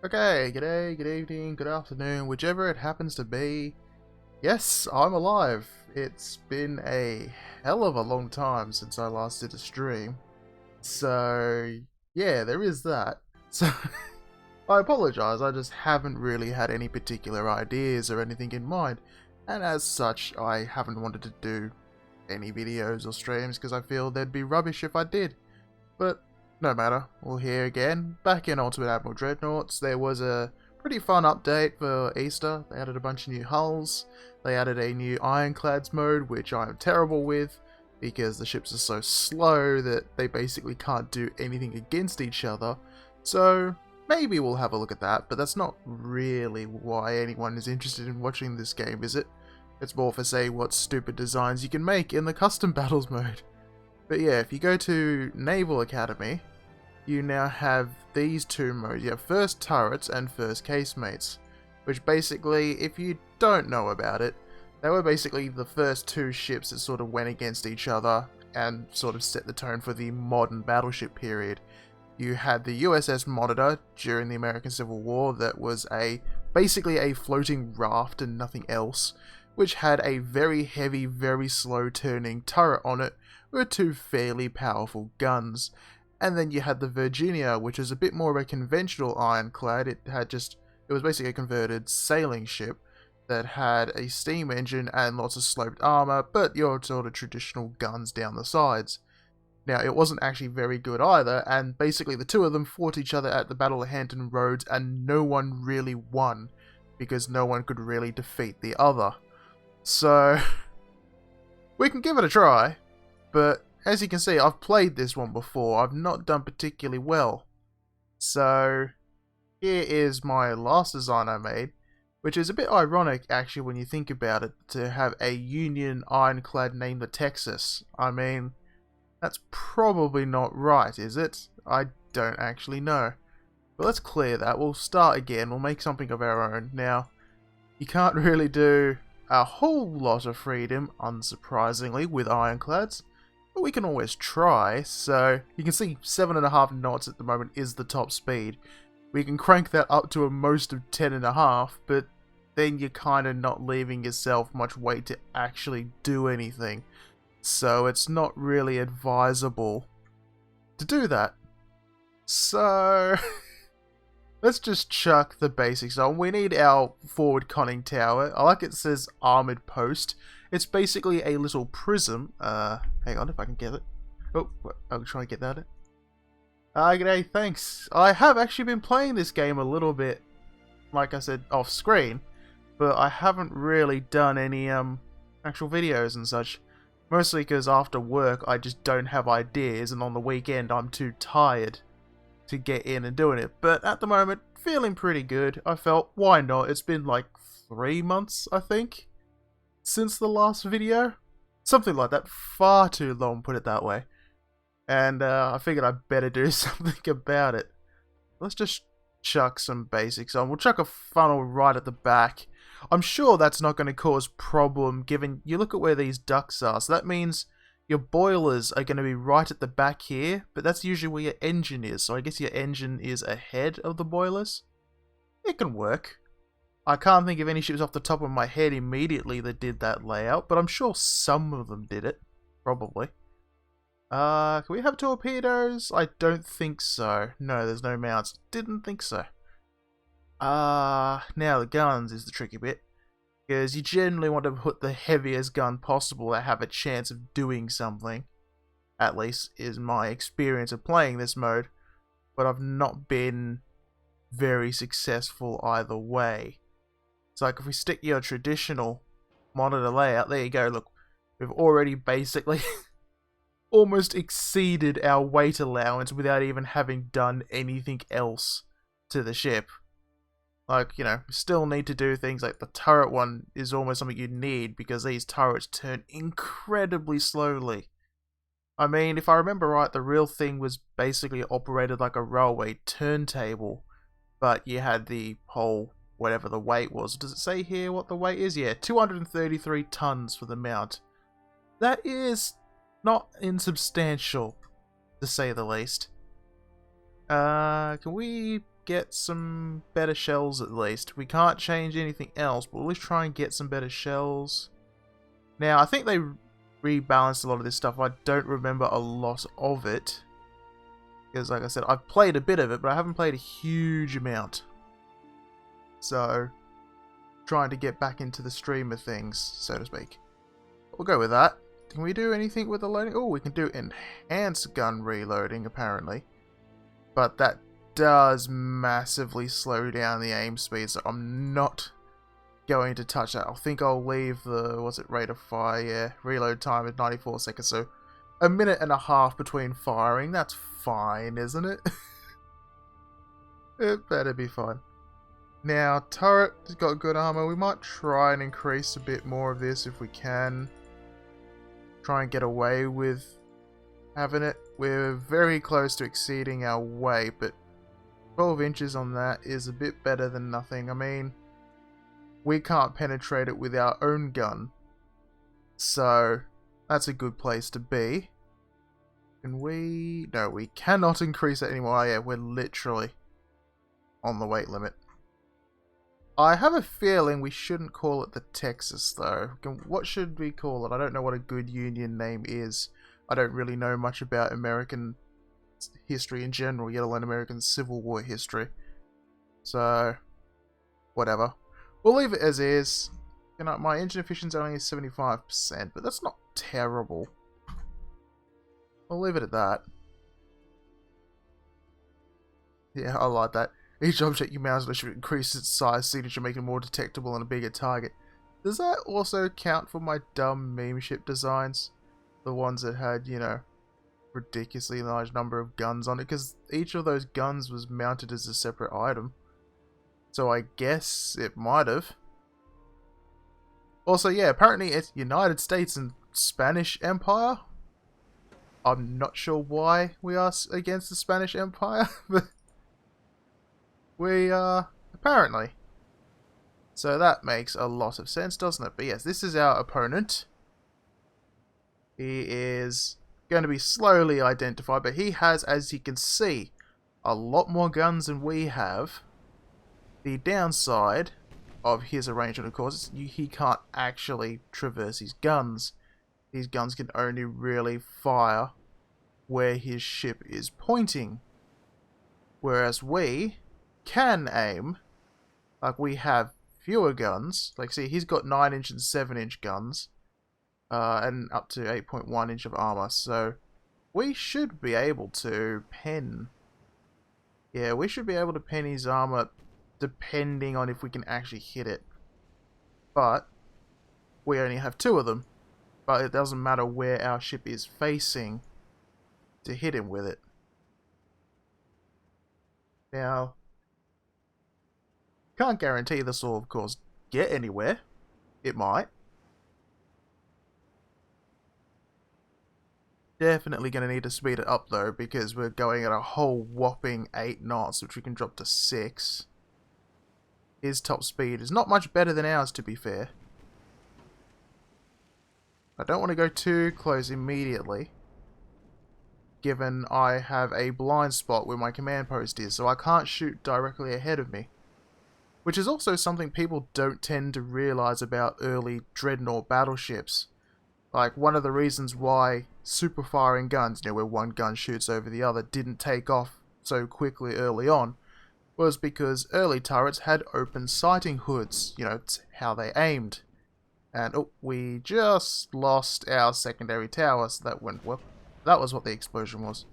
Okay, g'day, good evening, good afternoon, whichever it happens to be. Yes, I'm alive. It's been a hell of a long time since I last did a stream. So, yeah, there is that. So, I apologise, I just haven't really had any particular ideas or anything in mind. And as such, I haven't wanted to do any videos or streams because I feel they'd be rubbish if I did. But no matter, we're here again, back in Ultimate Admiral Dreadnoughts. There was a pretty fun update for Easter. They added a bunch of new hulls, they added a new ironclads mode, which I'm terrible with, because the ships are so slow that they basically can't do anything against each other. So maybe we'll have a look at that, but that's not really why anyone is interested in watching this game, is it? It's more for say what stupid designs you can make in the custom battles mode. But yeah, if you go to Naval Academy, you now have these two modes. You have first turrets and first casemates, which basically, if you don't know about it, they were basically the first two ships that sort of went against each other and sort of set the tone for the modern battleship period. You had the USS Monitor during the American Civil War that was basically a floating raft and nothing else, which had a very heavy, very slow turning turret on it with two fairly powerful guns. And then you had the Virginia, which is a bit more of a conventional ironclad. It was basically a converted sailing ship that had a steam engine and lots of sloped armor, but your sort of traditional guns down the sides. Now, it wasn't actually very good either, and basically the two of them fought each other at the Battle of Hampton Roads, and no one really won, because no one could really defeat the other. So, we can give it a try. But as you can see, I've played this one before. I've not done particularly well. So here is my last design I made, which is a bit ironic actually when you think about it, to have a Union ironclad named the Texas. I mean, that's probably not right, is it? I don't actually know. But let's clear that. We'll start again. We'll make something of our own. Now, you can't really do a whole lot of freedom, unsurprisingly, with ironclads. But we can always try. So you can see 7.5 knots at the moment is the top speed. We can crank that up to a most of 10.5, but then you're kind of not leaving yourself much weight to actually do anything. So it's not really advisable to do that. So let's just chuck the basics on. We need our forward conning tower. I like it says armoured post. It's basically a little prism. Hang on if I can get it. Oh, I'll try and get that. G'day, thanks. I have actually been playing this game a little bit, like I said, off screen, but I haven't really done any actual videos and such. Mostly because after work I just don't have ideas, and on the weekend I'm too tired to get in and doing it. But at the moment, feeling pretty good. I felt, why not? It's been like 3 months, I think, since the last video. Something like that. Far too long, put it that way. And I figured I'd better do something about it. Let's just chuck some basics on. We'll chuck a funnel right at the back. I'm sure that's not going to cause problem, given you look at where these ducts are. So that means your boilers are going to be right at the back here, but that's usually where your engine is. So I guess your engine is ahead of the boilers. It can work. I can't think of any ships off the top of my head immediately that did that layout, but I'm sure some of them did it. Probably. Can we have torpedoes? I don't think so. No, there's no mounts. Didn't think so. Now the guns is the tricky bit, because you generally want to put the heaviest gun possible that have a chance of doing something. At least is my experience of playing this mode, but I've not been very successful either way. It's like if we stick your traditional monitor layout, there you go, look, we've already basically almost exceeded our weight allowance without even having done anything else to the ship. Like, you know, still need to do things like the turret one is almost something you need, because these turrets turn incredibly slowly. I mean, if I remember right, the real thing was basically operated like a railway turntable, but you had the whole, whatever the weight was. Does it say here what the weight is? Yeah, 233 tons for the mount. That is not insubstantial, to say the least. Can we get some better shells at least. We can't change anything else, but we'll at least try and get some better shells. Now, I think they rebalanced a lot of this stuff. I don't remember a lot of it. Because, like I said, I've played a bit of it, but I haven't played a huge amount. So, trying to get back into the stream of things, so to speak. We'll go with that. Can we do anything with the loading? Oh, we can do enhanced gun reloading, apparently. But that does massively slow down the aim speed, so I'm not going to touch that. I think I'll leave the, rate of fire, yeah, reload time at 94 seconds, so a minute and a half between firing. That's fine, isn't it? It better be fine. Now, turret has got good armor. We might try and increase a bit more of this if we can. Try and get away with having it. We're very close to exceeding our weight, but 12 inches on that is a bit better than nothing. I mean, we can't penetrate it with our own gun, so that's a good place to be. Can we... No, we cannot increase it anymore. Oh, yeah, we're literally on the weight limit. I have a feeling we shouldn't call it the Texas, though. What should we call it? I don't know what a good Union name is. I don't really know much about American history in general, yet alone American Civil War history. So, whatever. We'll leave it as is. You know, my engine efficiency only is 75%, but that's not terrible. I'll leave it at that. Yeah, I like that. Each object you mount should increase its size signature, making it more detectable on a bigger target. Does that also count for my dumb meme ship designs? The ones that had, you know, ridiculously large number of guns on it? Because each of those guns was mounted as a separate item. So I guess it might have. Also, yeah, apparently it's United States and Spanish Empire. I'm not sure why we are against the Spanish Empire, but we are, apparently. So that makes a lot of sense, doesn't it? But yes, this is our opponent. He is going to be slowly identified, but he has, as you can see, a lot more guns than we have. The downside of his arrangement, of course, is he can't actually traverse his guns. His guns can only really fire where his ship is pointing. Whereas we can aim, like we have fewer guns. Like, see, he's got 9-inch and 7-inch guns, and up to 8.1 inch of armor, so we should be able to pen. Yeah, we should be able to pen his armor depending on if we can actually hit it. But we only have 2 of them. But it doesn't matter where our ship is facing to hit him with it. Now, can't guarantee this will, of course, get anywhere. It might. Definitely going to need to speed it up, though, because we're going at a whole whopping 8 knots, which we can drop to 6. His top speed is not much better than ours, to be fair. I don't want to go too close immediately, given I have a blind spot where my command post is, so I can't shoot directly ahead of me. Which is also something people don't tend to realize about early Dreadnought battleships. Like, one of the reasons why super firing guns, you know, where one gun shoots over the other, didn't take off so quickly early on, was because early turrets had open sighting hoods. You know, it's how they aimed. And, oh, we just lost our secondary tower, so that went well. That was what the explosion was.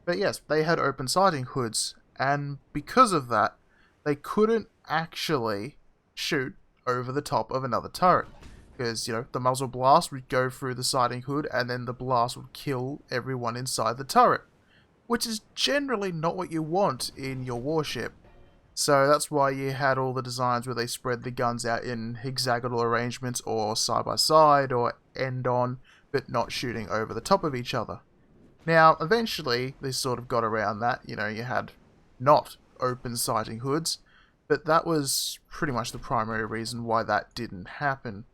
But yes, they had open sighting hoods, and because of that, they couldn't actually shoot over the top of another turret. Because, you know, the muzzle blast would go through the sighting hood, and then the blast would kill everyone inside the turret. Which is generally not what you want in your warship. So that's why you had all the designs where they spread the guns out in hexagonal arrangements, or side by side, or end on, but not shooting over the top of each other. Now, eventually, they sort of got around that. You know, you had not open sighting hoods, but that was pretty much the primary reason why that didn't happen.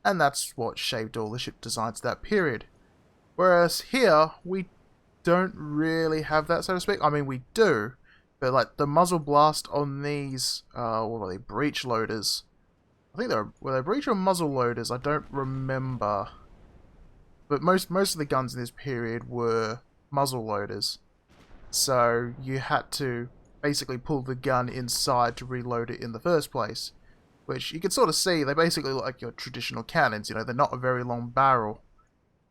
And that's what shaped all the ship designs that period. Whereas here, we don't really have that, so to speak. I mean, we do, But like the muzzle blast on these, what were they, breech loaders? I think were they breech or muzzle loaders? I don't remember. But most of the guns in this period were muzzle loaders. So you had to basically pull the gun inside to reload it in the first place. Which you can sort of see, they basically look like your traditional cannons, you know, they're not a very long barrel.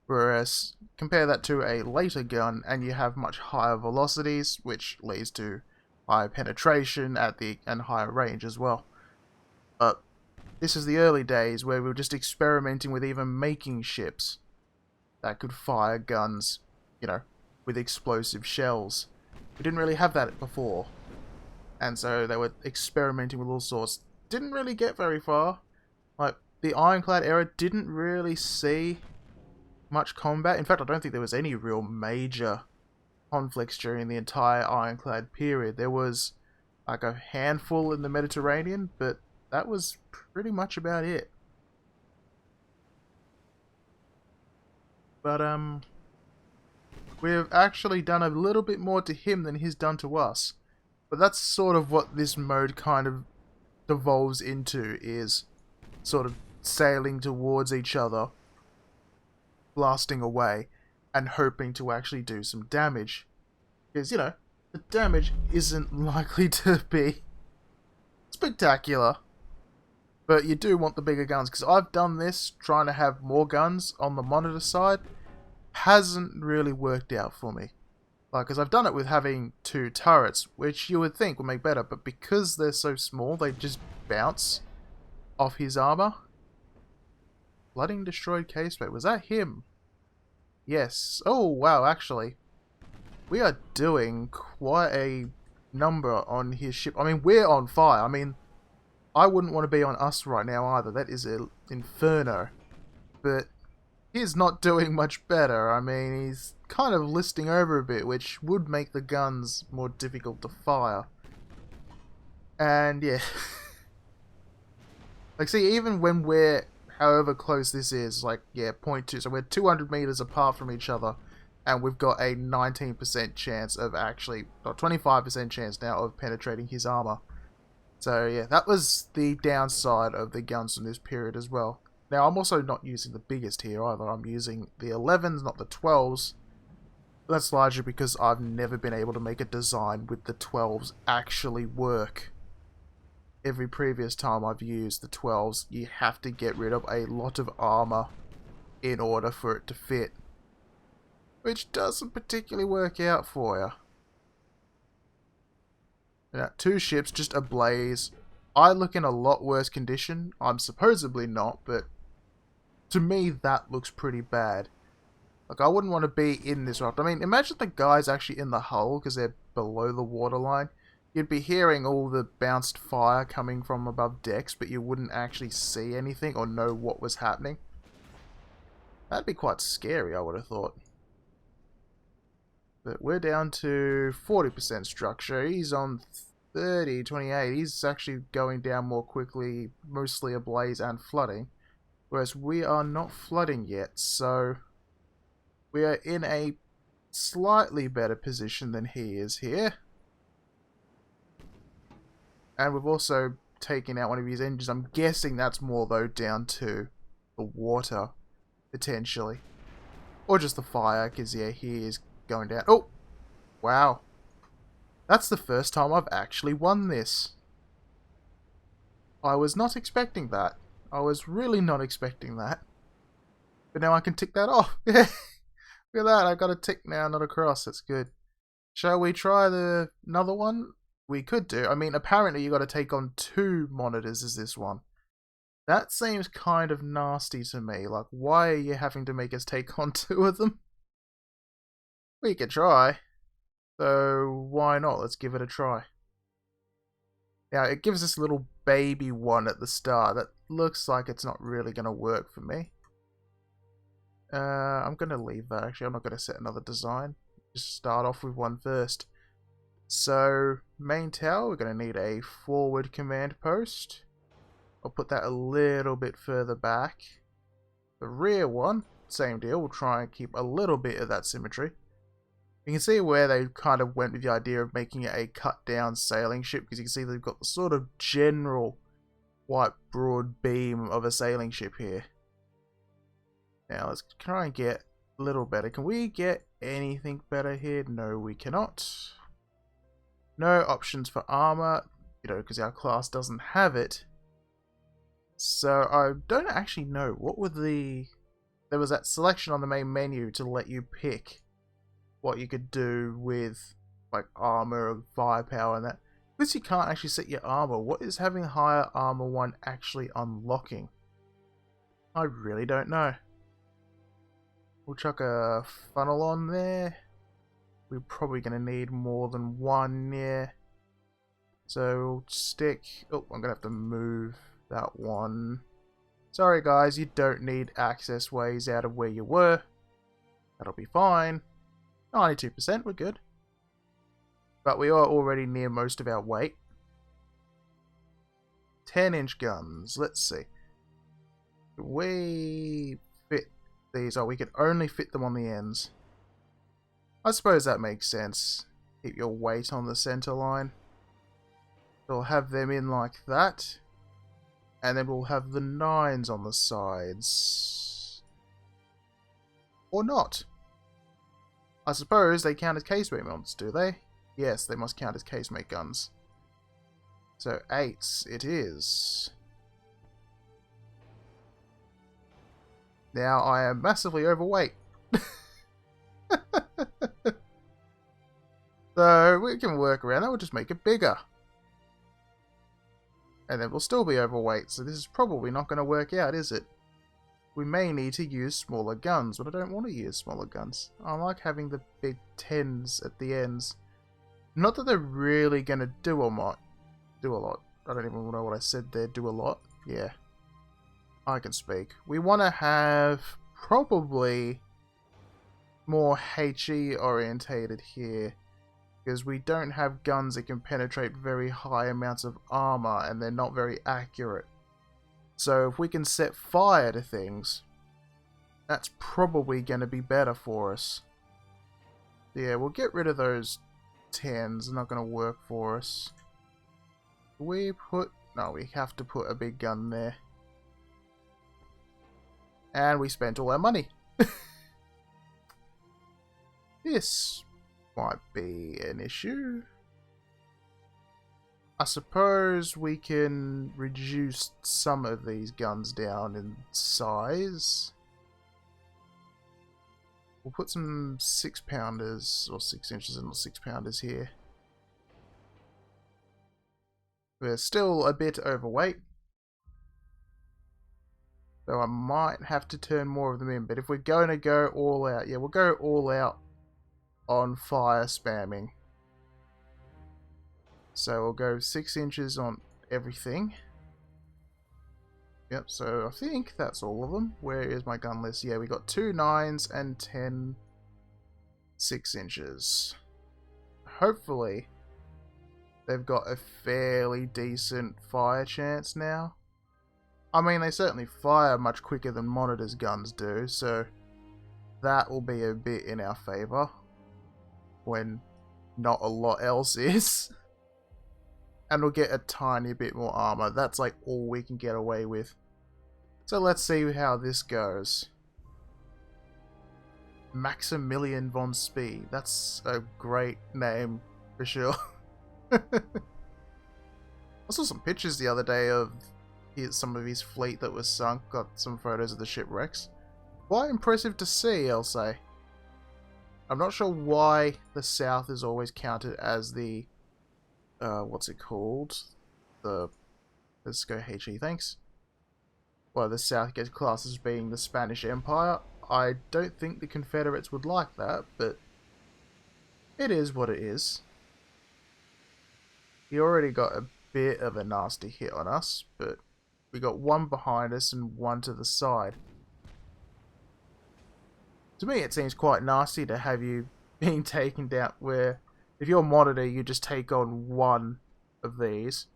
Whereas, compare that to a later gun, and you have much higher velocities, which leads to higher penetration and higher range as well. But this is the early days where we were just experimenting with even making ships that could fire guns, you know, with explosive shells. We didn't really have that before. And so they were experimenting with all sorts. Didn't really get very far. Like, the ironclad era didn't really see much combat. In fact, I don't think there was any real major conflicts during the entire ironclad period. There was like a handful in the Mediterranean, but that was pretty much about it. But we've actually done a little bit more to him than he's done to us. But that's sort of what this mode kind of devolves into, is sort of sailing towards each other, blasting away, and hoping to actually do some damage. Because, you know, the damage isn't likely to be spectacular. But you do want the bigger guns, because I've done this trying to have more guns on the monitor side. Hasn't really worked out for me. Like, because I've done it with having 2 turrets, which you would think would make better, but because they're so small, they just bounce off his armor. Flooding destroyed caseplate. Was that him? Yes. Oh, wow, actually. We are doing quite a number on his ship. I mean, we're on fire. I mean, I wouldn't want to be on us right now either. That is an inferno. But he's not doing much better. I mean, he's kind of listing over a bit, which would make the guns more difficult to fire. And yeah. Like, see, even when we're, however close this is, like, yeah, 0.2, so we're 200 meters apart from each other, and we've got a 19% chance of actually, or 25% chance now of penetrating his armor. So yeah, that was the downside of the guns from this period as well. Now, I'm also not using the biggest here either. I'm using the 11s, not the 12s. That's largely because I've never been able to make a design with the 12s actually work. Every previous time I've used the 12s, you have to get rid of a lot of armor in order for it to fit. Which doesn't particularly work out for you. Now, 2 ships just ablaze. I look in a lot worse condition. I'm supposedly not, but to me that looks pretty bad. Like, I wouldn't want to be in this raft. I mean, imagine the guys actually in the hull, because they're below the waterline. You'd be hearing all the bounced fire coming from above decks, but you wouldn't actually see anything or know what was happening. That'd be quite scary, I would have thought. But we're down to 40% structure. He's on 30, 28. He's actually going down more quickly, mostly ablaze and flooding. Whereas we are not flooding yet, so we are in a slightly better position than he is here. And we've also taken out one of his engines. I'm guessing that's more, though, down to the water, potentially. Or just the fire, because, yeah, he is going down. Oh! Wow. That's the first time I've actually won this. I was not expecting that. I was really not expecting that. But now I can tick that off. Look at that, I got a tick now, not a cross. That's good. Shall we try another one? We could do. I mean, apparently you got to take on 2 monitors as this one. That seems kind of nasty to me. Like, why are you having to make us take on 2 of them? We could try. So, why not? Let's give it a try. Now, it gives us a little baby one at the start. That looks like it's not really going to work for me. I'm going to leave that, actually. I'm not going to set another design. Just start off with one first. So, main tower, we're going to need a forward command post. I'll put that a little bit further back. The rear one, same deal. We'll try and keep a little bit of that symmetry. You can see where they kind of went with the idea of making it a cut-down sailing ship, because you can see they've got the sort of general white broad beam of a sailing ship here. Now let's try and get a little better. Can we get anything better here? No, we cannot. No options for armor, you know, because our class doesn't have it. So I don't actually know. What would the... There was that selection on the main menu to let you pick what you could do with like armor or firepower and that. Because you can't actually set your armor, what is having higher armor one actually unlocking? I really don't know. We'll chuck a funnel on there. We're probably going to need more than one, yeah. So we'll stick... Oh, I'm going to have to move that one. Sorry guys, you don't need access ways out of where you were. That'll be fine. 92%, we're good. But we are already near most of our weight. 10-inch guns, let's see. We fit these. Oh, we can only fit them on the ends. I suppose that makes sense. Keep your weight on the center line. We'll have them in like that. And then we'll have the 9s on the sides. Or not. I suppose they count as casemate mounts, do they? Yes, they must count as casemate guns. So 8s it is. Now I am massively overweight. So we can work around that, we'll just make it bigger. And then we'll still be overweight, so this is probably not going to work out, is it? We may need to use smaller guns, but I don't want to use smaller guns. I like having the big 10s at the ends. Not that they're really going to do a lot. I don't even know what I said there, do a lot. Yeah. I can speak. We want to have probably more HE orientated here. Because we don't have guns that can penetrate very high amounts of armor and they're not very accurate. So if we can set fire to things, that's probably going to be better for us. Yeah, we'll get rid of those 10s. They're not going to work for us. We put... No, we have to put a big gun there. And we spent all our money. This might be an issue. I suppose we can reduce some of these guns down in size. We'll put some 6-pounders, or 6 inches and not 6-pounders here. We're still a bit overweight. So I might have to turn more of them in, but if we're going to go all out, yeah, we'll go all out on fire spamming. So we'll go 6 inches on everything. Yep, so I think that's all of them. Where is my gun list? Yeah, we got 2 9s and 10 6 inches. Hopefully they've got a fairly decent fire chance now. I mean, they certainly fire much quicker than Monitor's guns do, so that will be a bit in our favour when not a lot else is. And we'll get a tiny bit more armor. That's like all we can get away with. So let's see how this goes. Maximilian von Spee. That's a great name for sure. I saw some pictures the other day of some of his fleet that was sunk. Got some photos of the shipwrecks. Quite impressive to see, I'll say. I'm not sure why the South is always counted as the... what's it called? Let's go HE, thanks. Well, the South gets classed as being the Spanish Empire. I don't think the Confederates would like that, but it is what it is. He already got a bit of a nasty hit on us, but we got one behind us and one to the side. To me, it seems quite nasty to have you being taken down where if you're Monitor, you just take on one of these.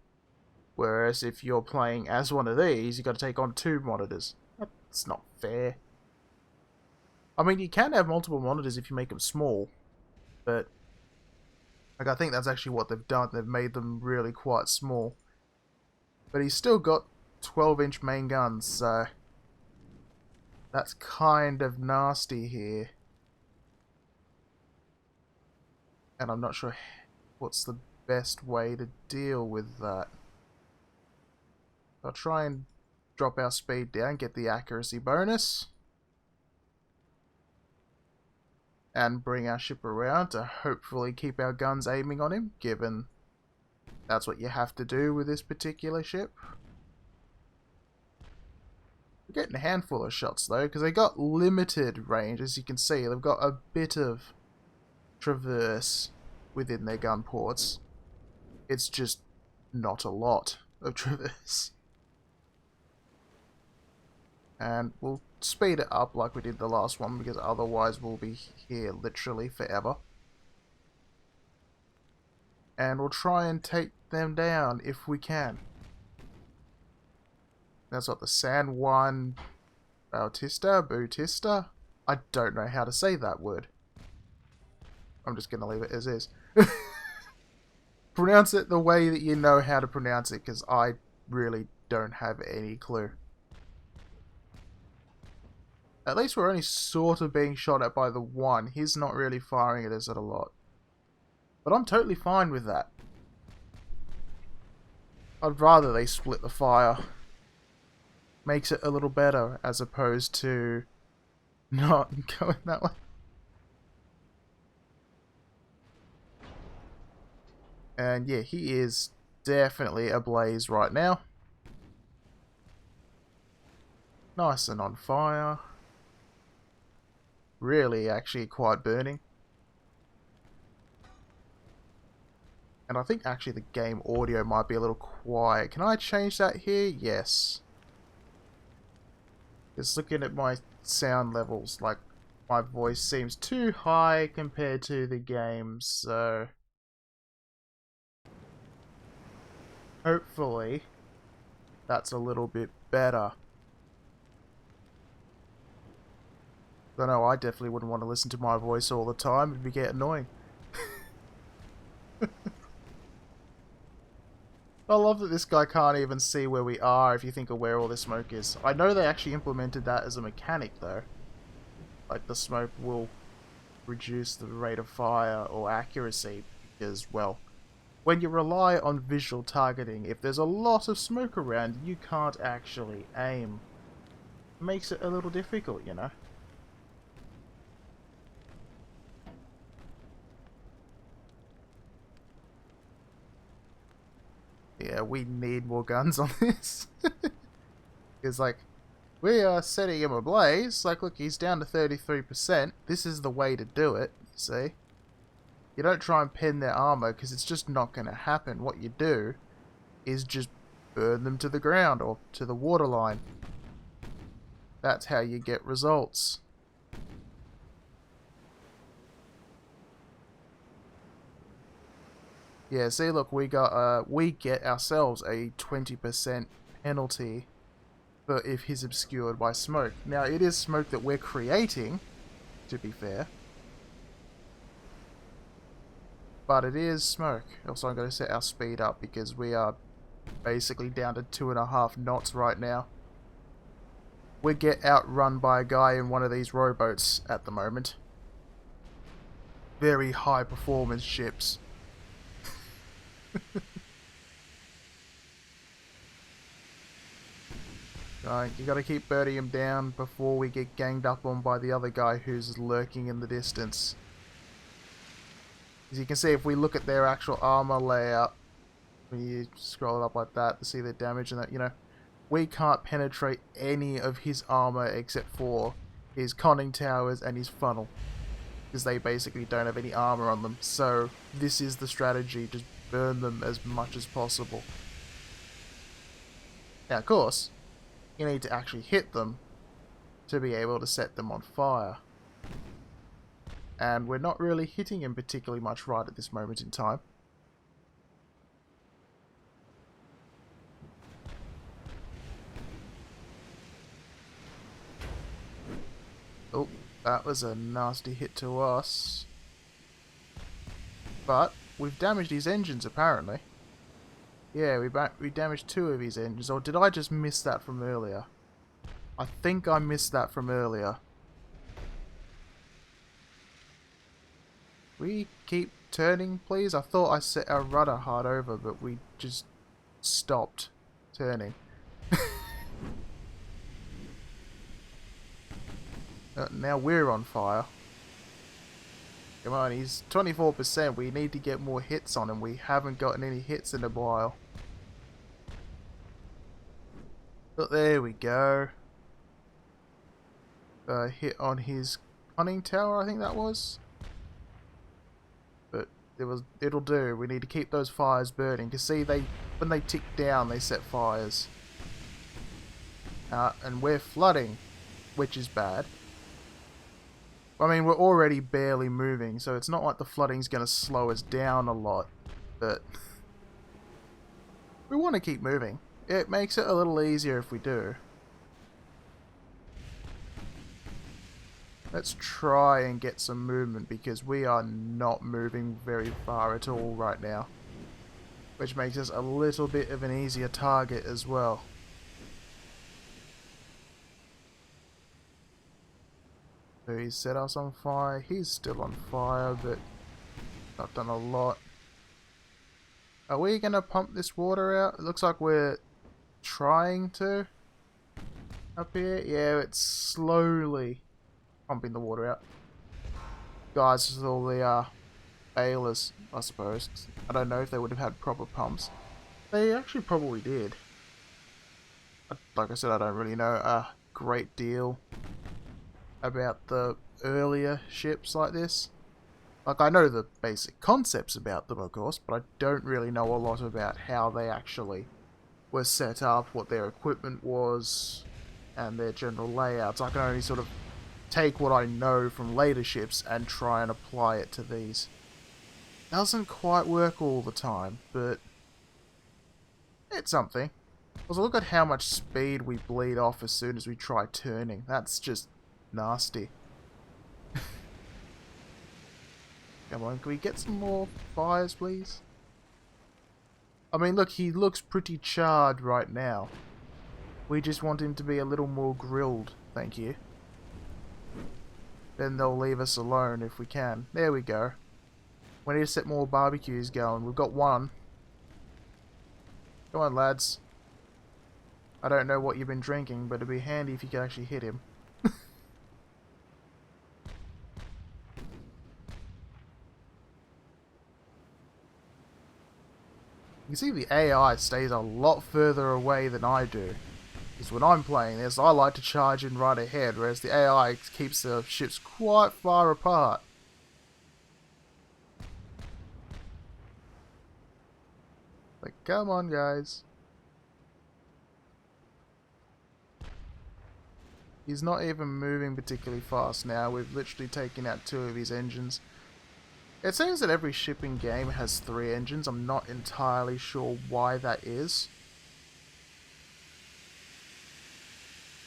Whereas if you're playing as one of these, you've got to take on 2 Monitors. That's not fair. I mean, you can have multiple Monitors if you make them small. But like, I think that's actually what they've done. They've made them really quite small. But he's still got 12-inch main guns, so that's kind of nasty here. And I'm not sure what's the best way to deal with that. I'll try and drop our speed down, get the accuracy bonus, and bring our ship around to hopefully keep our guns aiming on him, given that's what you have to do with this particular ship. We're getting a handful of shots though, because they got limited range. As you can see, they've got a bit of traverse within their gun ports. It's just not a lot of traverse. And we'll speed it up like we did the last one, because otherwise we'll be here literally forever. And we'll try and take them down if we can. That's what the San Juan Bautista? I don't know how to say that word. I'm just going to leave it as is. Pronounce it the way that you know how to pronounce it, because I really don't have any clue. At least we're only sort of being shot at by the one. He's not really firing at us at a lot. But I'm totally fine with that. I'd rather they split the fire. Makes it a little better, as opposed to not going that way. And yeah, he is definitely ablaze right now. Nice and on fire. Really, actually quite burning. And I think actually the game audio might be a little quiet. Can I change that here? Yes. Just looking at my sound levels, like my voice seems too high compared to the game, so hopefully that's a little bit better. I know I definitely wouldn't want to listen to my voice all the time. It'd be get annoying. I love that this guy can't even see where we are if you think of where all this smoke is. I know they actually implemented that as a mechanic though. Like the smoke will reduce the rate of fire or accuracy because, well, when you rely on visual targeting, if there's a lot of smoke around, you can't actually aim. It makes it a little difficult, you know. Yeah, we need more guns on this. It's like, we are setting him ablaze. Like, look, he's down to 33%. This is the way to do it, you see. You don't try and pin their armor, because it's just not going to happen. What you do is just burn them to the ground, or to the waterline. That's how you get results. Yeah, see, look, we get ourselves a 20% penalty for if he's obscured by smoke. Now, it is smoke that we're creating, to be fair. But it is smoke. Also, I'm going to set our speed up because we are basically down to 2.5 knots right now. We get outrun by a guy in one of these rowboats at the moment. Very high performance ships. You gotta keep birding him down before we get ganged up on by the other guy who's lurking in the distance. As you can see, if we look at their actual armor layout, when you scroll it up like that to see the damage and that, you know, we can't penetrate any of his armor except for his conning towers and his funnel, because they basically don't have any armor on them. So this is the strategy, just burn them as much as possible. Now, of course, you need to actually hit them to be able to set them on fire. And we're not really hitting him particularly much right at this moment in time. Oh, that was a nasty hit to us. But we've damaged his engines apparently. Yeah, we damaged 2 of his engines. Or did I just miss that from earlier? I think I missed that from earlier. We keep turning, please? I thought I set our rudder hard over, but we just stopped turning. Now we're on fire. Come on, he's 24%. We need to get more hits on him. We haven't gotten any hits in a while. But there we go. Hit on his conning tower, I think that was. But it'll do. We need to keep those fires burning. Because see, when they tick down, they set fires. And we're flooding, which is bad. I mean, we're already barely moving, so it's not like the flooding's going to slow us down a lot. But we want to keep moving. It makes it a little easier if we do. Let's try and get some movement because we are not moving very far at all right now. Which makes us a little bit of an easier target as well. So he's set us on fire. He's still on fire, but not done a lot. Are we going to pump this water out? It looks like we're trying to. Up here? Yeah, it's slowly pumping the water out. Guys, with all the bailers, I suppose. I don't know if they would have had proper pumps. They actually probably did. Like I said, I don't really know a great deal about the earlier ships like this. Like, I know the basic concepts about them, of course, but I don't really know a lot about how they actually were set up, what their equipment was, and their general layouts. I can only sort of take what I know from later ships and try and apply it to these. Doesn't quite work all the time, but it's something. Also, look at how much speed we bleed off as soon as we try turning. That's just nasty. Come on, can we get some more fires, please? I mean, look, he looks pretty charred right now. We just want him to be a little more grilled, thank you. Then they'll leave us alone if we can. There we go. We need to set more barbecues going. We've got one. Come on, lads. I don't know what you've been drinking, but it'd be handy if you could actually hit him. You can see the AI stays a lot further away than I do. Because when I'm playing this, I like to charge in right ahead, whereas the AI keeps the ships quite far apart. Like, come on, guys. He's not even moving particularly fast now. We've literally taken out 2 of his engines. It seems that every ship in game has 3 engines. I'm not entirely sure why that is.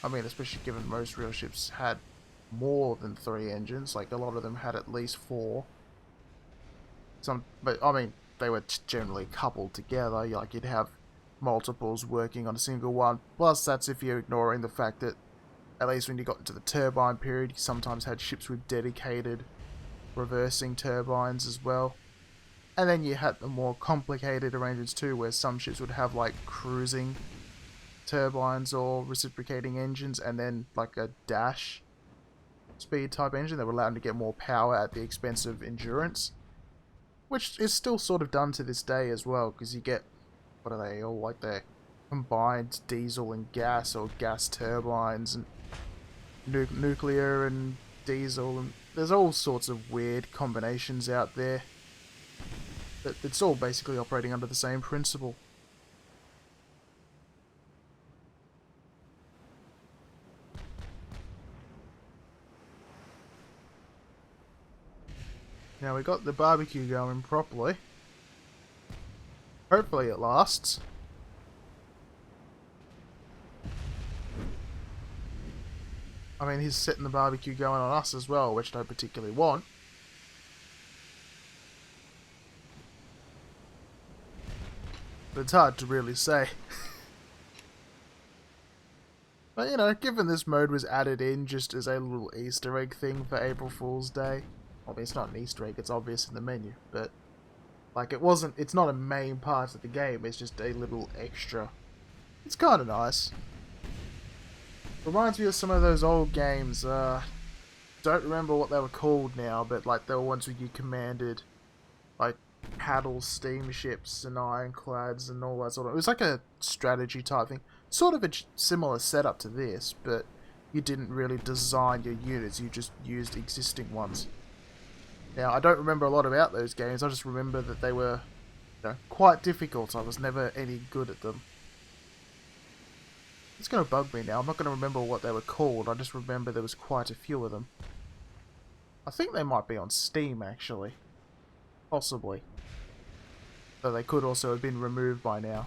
I mean, especially given most real ships had more than 3 engines. Like, a lot of them had at least 4. But I mean, they were generally coupled together. Like, you'd have multiples working on a single one. Plus, that's if you're ignoring the fact that, at least when you got into the turbine period, you sometimes had ships with dedicated reversing turbines as well. And then you had the more complicated arrangements too, where some ships would have like cruising turbines or reciprocating engines, and then like a dash speed type engine that would allow them to get more power at the expense of endurance, which is still sort of done to this day as well, because you get, what are they all like, they're combined diesel and gas, or gas turbines, and nuclear and diesel, and there's all sorts of weird combinations out there. But it's all basically operating under the same principle. Now we got the barbecue going properly. Hopefully it lasts. I mean, he's setting the barbecue going on us as well, which I don't particularly want. It's hard to really say. But, you know, given this mode was added in just as a little Easter egg thing for April Fool's Day. I mean, it's not an Easter egg, it's obvious in the menu, but... Like, it's not a main part of the game, it's just a little extra. It's kind of nice. Reminds me of some of those old games, don't remember what they were called now, but like, they were ones where you commanded, like, paddle steamships and ironclads and all that sort of... It was like a strategy type thing. Sort of a similar setup to this, but you didn't really design your units, you just used existing ones. Now, I don't remember a lot about those games, I just remember that they were, you know, quite difficult. I was never any good at them. It's going to bug me now, I'm not going to remember what they were called, I just remember there was quite a few of them. I think they might be on Steam, actually. Possibly. Though they could also have been removed by now,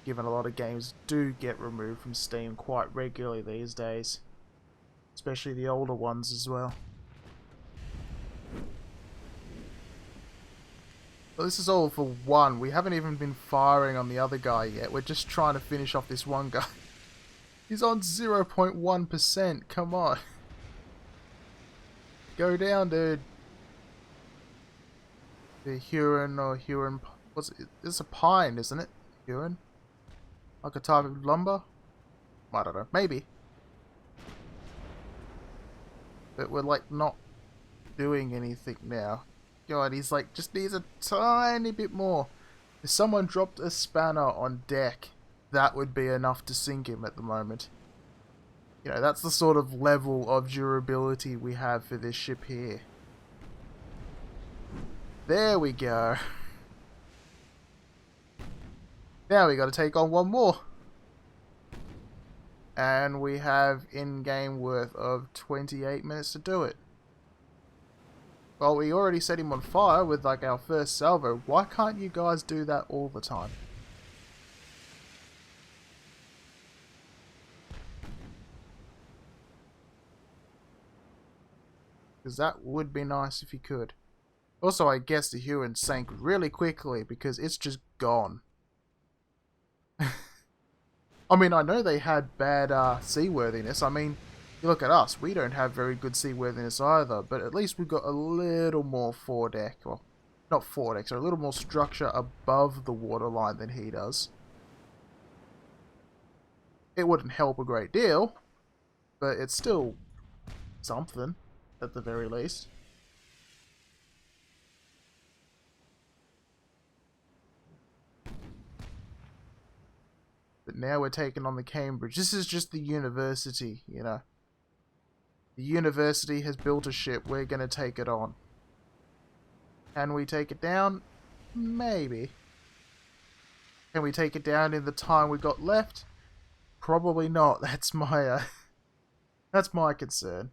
given a lot of games do get removed from Steam quite regularly these days. Especially the older ones as well. Well, this is all for one. We haven't even been firing on the other guy yet. We're just trying to finish off this one guy. He's on 0.1%. Come on. Go down, dude. The Huron or Huron... What's it? It's a pine, isn't it? Huron? Like a type of lumber? I don't know. Maybe. But we're like not doing anything now. God, he's like, just needs a tiny bit more. If someone dropped a spanner on deck, that would be enough to sink him at the moment. You know, that's the sort of level of durability we have for this ship here. There we go. Now we got to take on one more. And we have in-game worth of 28 minutes to do it. Well, we already set him on fire with like our first salvo. Why can't you guys do that all the time? Because that would be nice if you could. Also, I guess the Huron sank really quickly because it's just gone. I mean, I know they had bad seaworthiness. I mean, you look at us, we don't have very good seaworthiness either, but at least we've got a little more foredeck, well, not foredeck, so a little more structure above the waterline than he does. It wouldn't help a great deal, but it's still something, at the very least. But now we're taking on the Cambridge. This is just the university, you know. The university has built a ship. We're going to take it on. Can we take it down? Maybe. Can we take it down in the time we got left? Probably not. That's my that's my concern.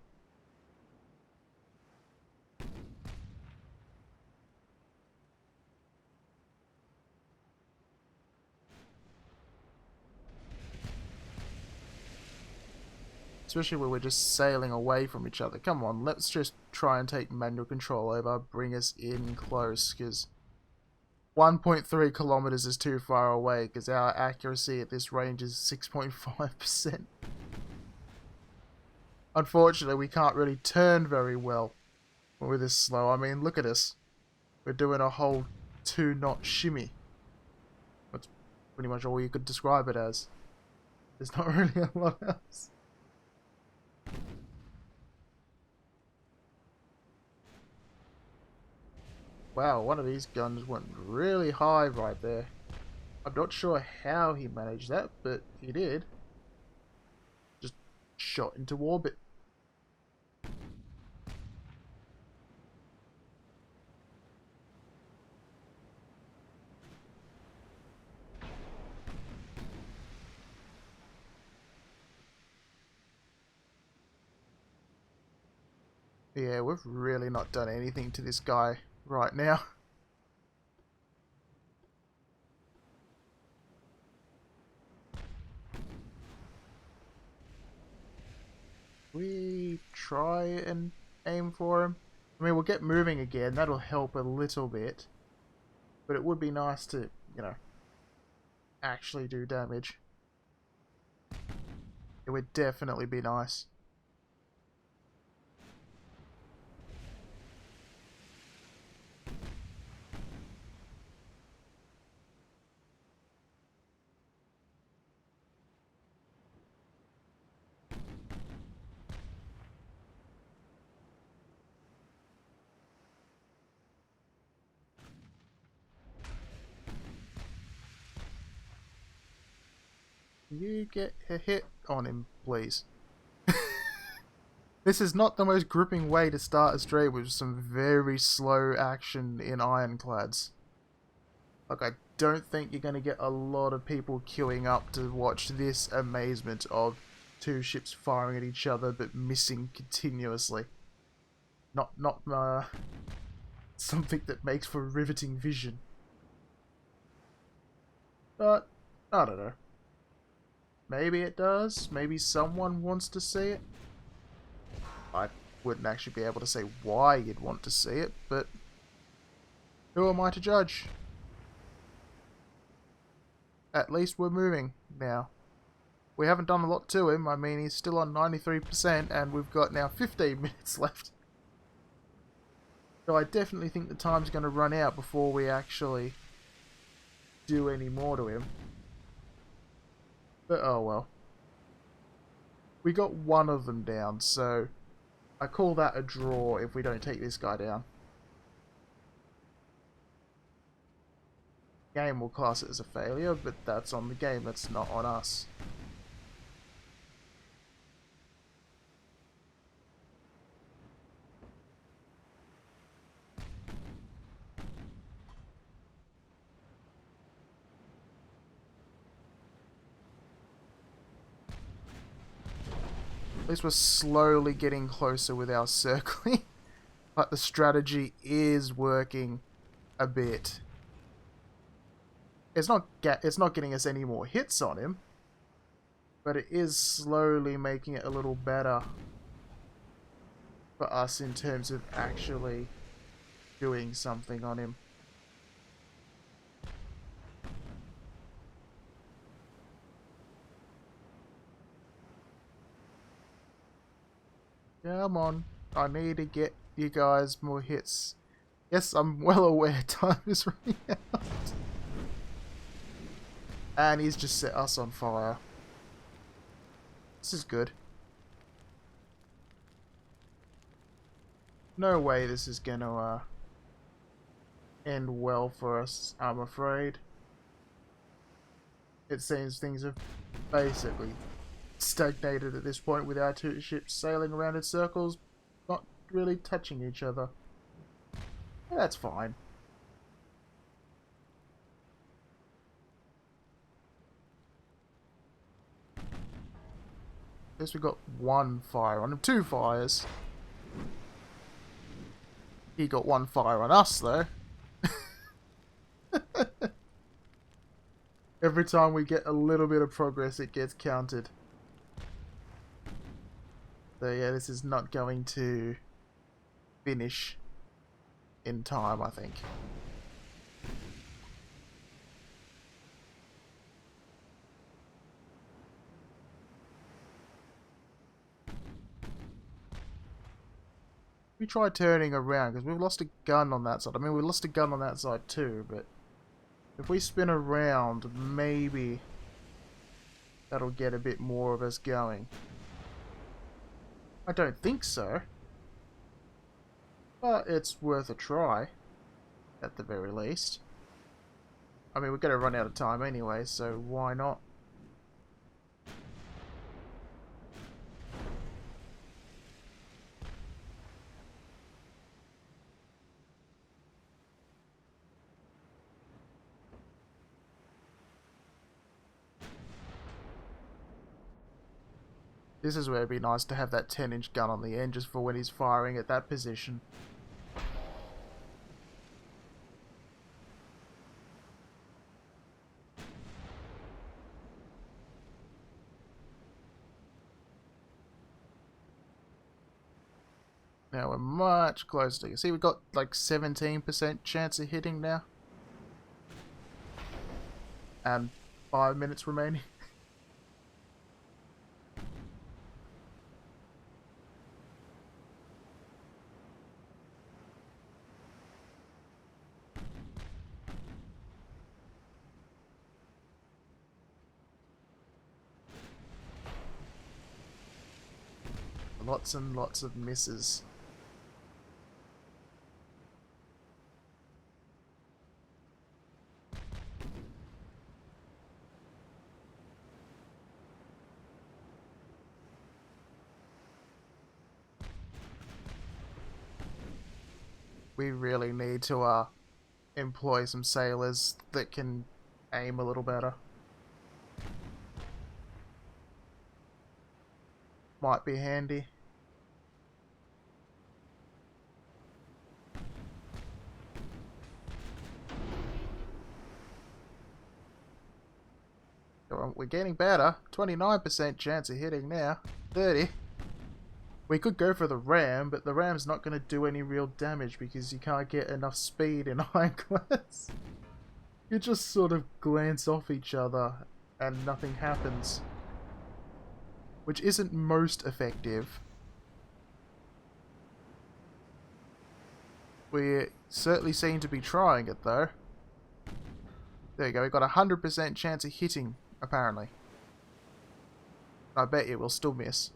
Especially when we're just sailing away from each other. Come on, let's just try and take manual control over. Bring us in close, because 1.3 kilometers is too far away, because our accuracy at this range is 6.5%. Unfortunately, we can't really turn very well when we're this slow. I mean, look at us. We're doing a whole 2-knot shimmy. That's pretty much all you could describe it as. There's not really a lot else. Wow, one of these guns went really high right there. I'm not sure how he managed that, but he did. Just shot into orbit. Yeah, we've really not done anything to this guy right now. We try and aim for him. I mean, we'll get moving again. That'll help a little bit. But it would be nice to, you know, actually do damage. It would definitely be nice. You get a hit on him, please. This is not the most gripping way to start a stream with some very slow action in ironclads. Like, I don't think you're going to get a lot of people queuing up to watch this amazement of two ships firing at each other but missing continuously. Not something that makes for riveting vision. But, I don't know. Maybe it does. Maybe someone wants to see it. I wouldn't actually be able to say why you'd want to see it, but who am I to judge? At least we're moving now. We haven't done a lot to him. I mean, he's still on 93% and we've got now 15 minutes left. So I definitely think the time's going to run out before we actually do any more to him. But oh well. We got one of them down, so I call that a draw if we don't take this guy down. Game will class it as a failure, but that's on the game, that's not on us. At least we're slowly getting closer with our circling. But the strategy is working a bit. It's not getting us any more hits on him, but it is slowly making it a little better for us in terms of actually doing something on him. Come on, I need to get you guys more hits. Yes, I'm well aware time is running out. And he's just set us on fire. This is good. No way this is gonna end well for us, I'm afraid. It seems things have basically stagnated at this point with our two ships sailing around in circles, not really touching each other. That's fine. At least we got one fire on him. Two fires. He got one fire on us, though. Every time we get a little bit of progress, it gets counted. So yeah, this is not going to finish in time, I think. We try turning around, because we've lost a gun on that side. I mean, we lost a gun on that side too, but if we spin around, maybe that'll get a bit more of us going. I don't think so, but it's worth a try, at the very least. I mean, we're going to run out of time anyway, so why not? This is where it'd be nice to have that 10-inch gun on the end just for when he's firing at that position. Now we're much closer. You see, we've got like 17% chance of hitting now. And 5 minutes remaining. Lots and lots of misses. We really need to employ some sailors that can aim a little better. Might be handy. We're getting better. 29% chance of hitting now. 30. We could go for the ram, but the ram's not going to do any real damage because you can't get enough speed in ironclads. You just sort of glance off each other and nothing happens. Which isn't most effective. We certainly seem to be trying it though. There you go, we got a 100% chance of hitting, apparently. I bet you we'll still miss.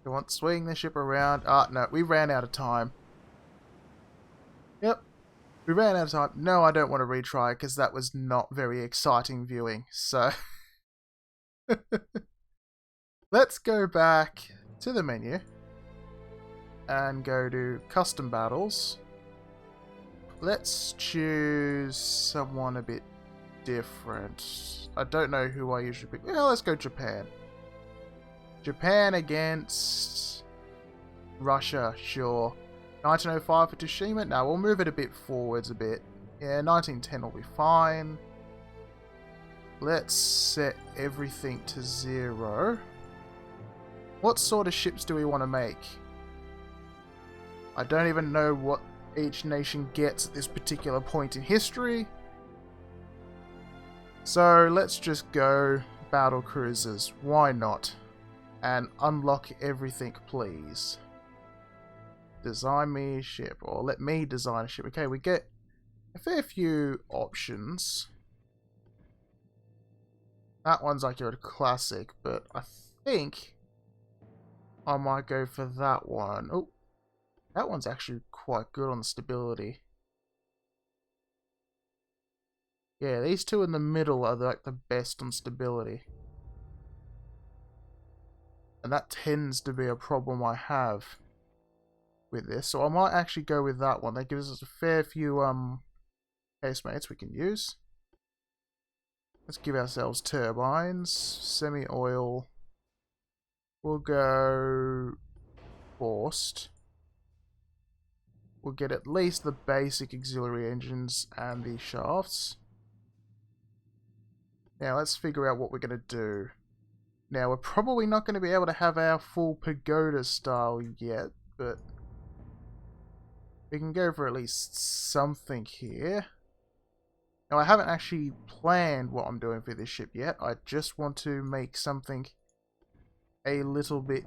We want to swing the ship around. Ah, no, we ran out of time. Yep, we ran out of time. No, I don't want to retry because that was not very exciting viewing. So, let's go back to the menu and go to custom battles. Let's choose someone a bit different. I don't know who I usually pick. Well, let's go Japan. Japan against Russia, sure. 1905 for Tsushima? No, we'll move it a bit forwards a bit. Yeah, 1910 will be fine. Let's set everything to 0. What sort of ships do we want to make? I don't even know what each nation gets at this particular point in history. So let's just go battle cruisers. Why not? And unlock everything, please. Design me a ship, or let me design a ship. Okay, we get a fair few options. That one's like a classic, but I think I might go for that one. Oh, that one's actually quite good on the stability. Yeah, these two in the middle are like the best on stability. And that tends to be a problem I have with this. So I might actually go with that one. That gives us a fair few casemates we can use. Let's give ourselves turbines. Semi-oil. We'll go forced. We'll get at least the basic auxiliary engines and the shafts. Now let's figure out what we're going to do. Now, we're probably not going to be able to have our full pagoda style yet, but we can go for at least something here. Now, I haven't actually planned what I'm doing for this ship yet. I just want to make something a little bit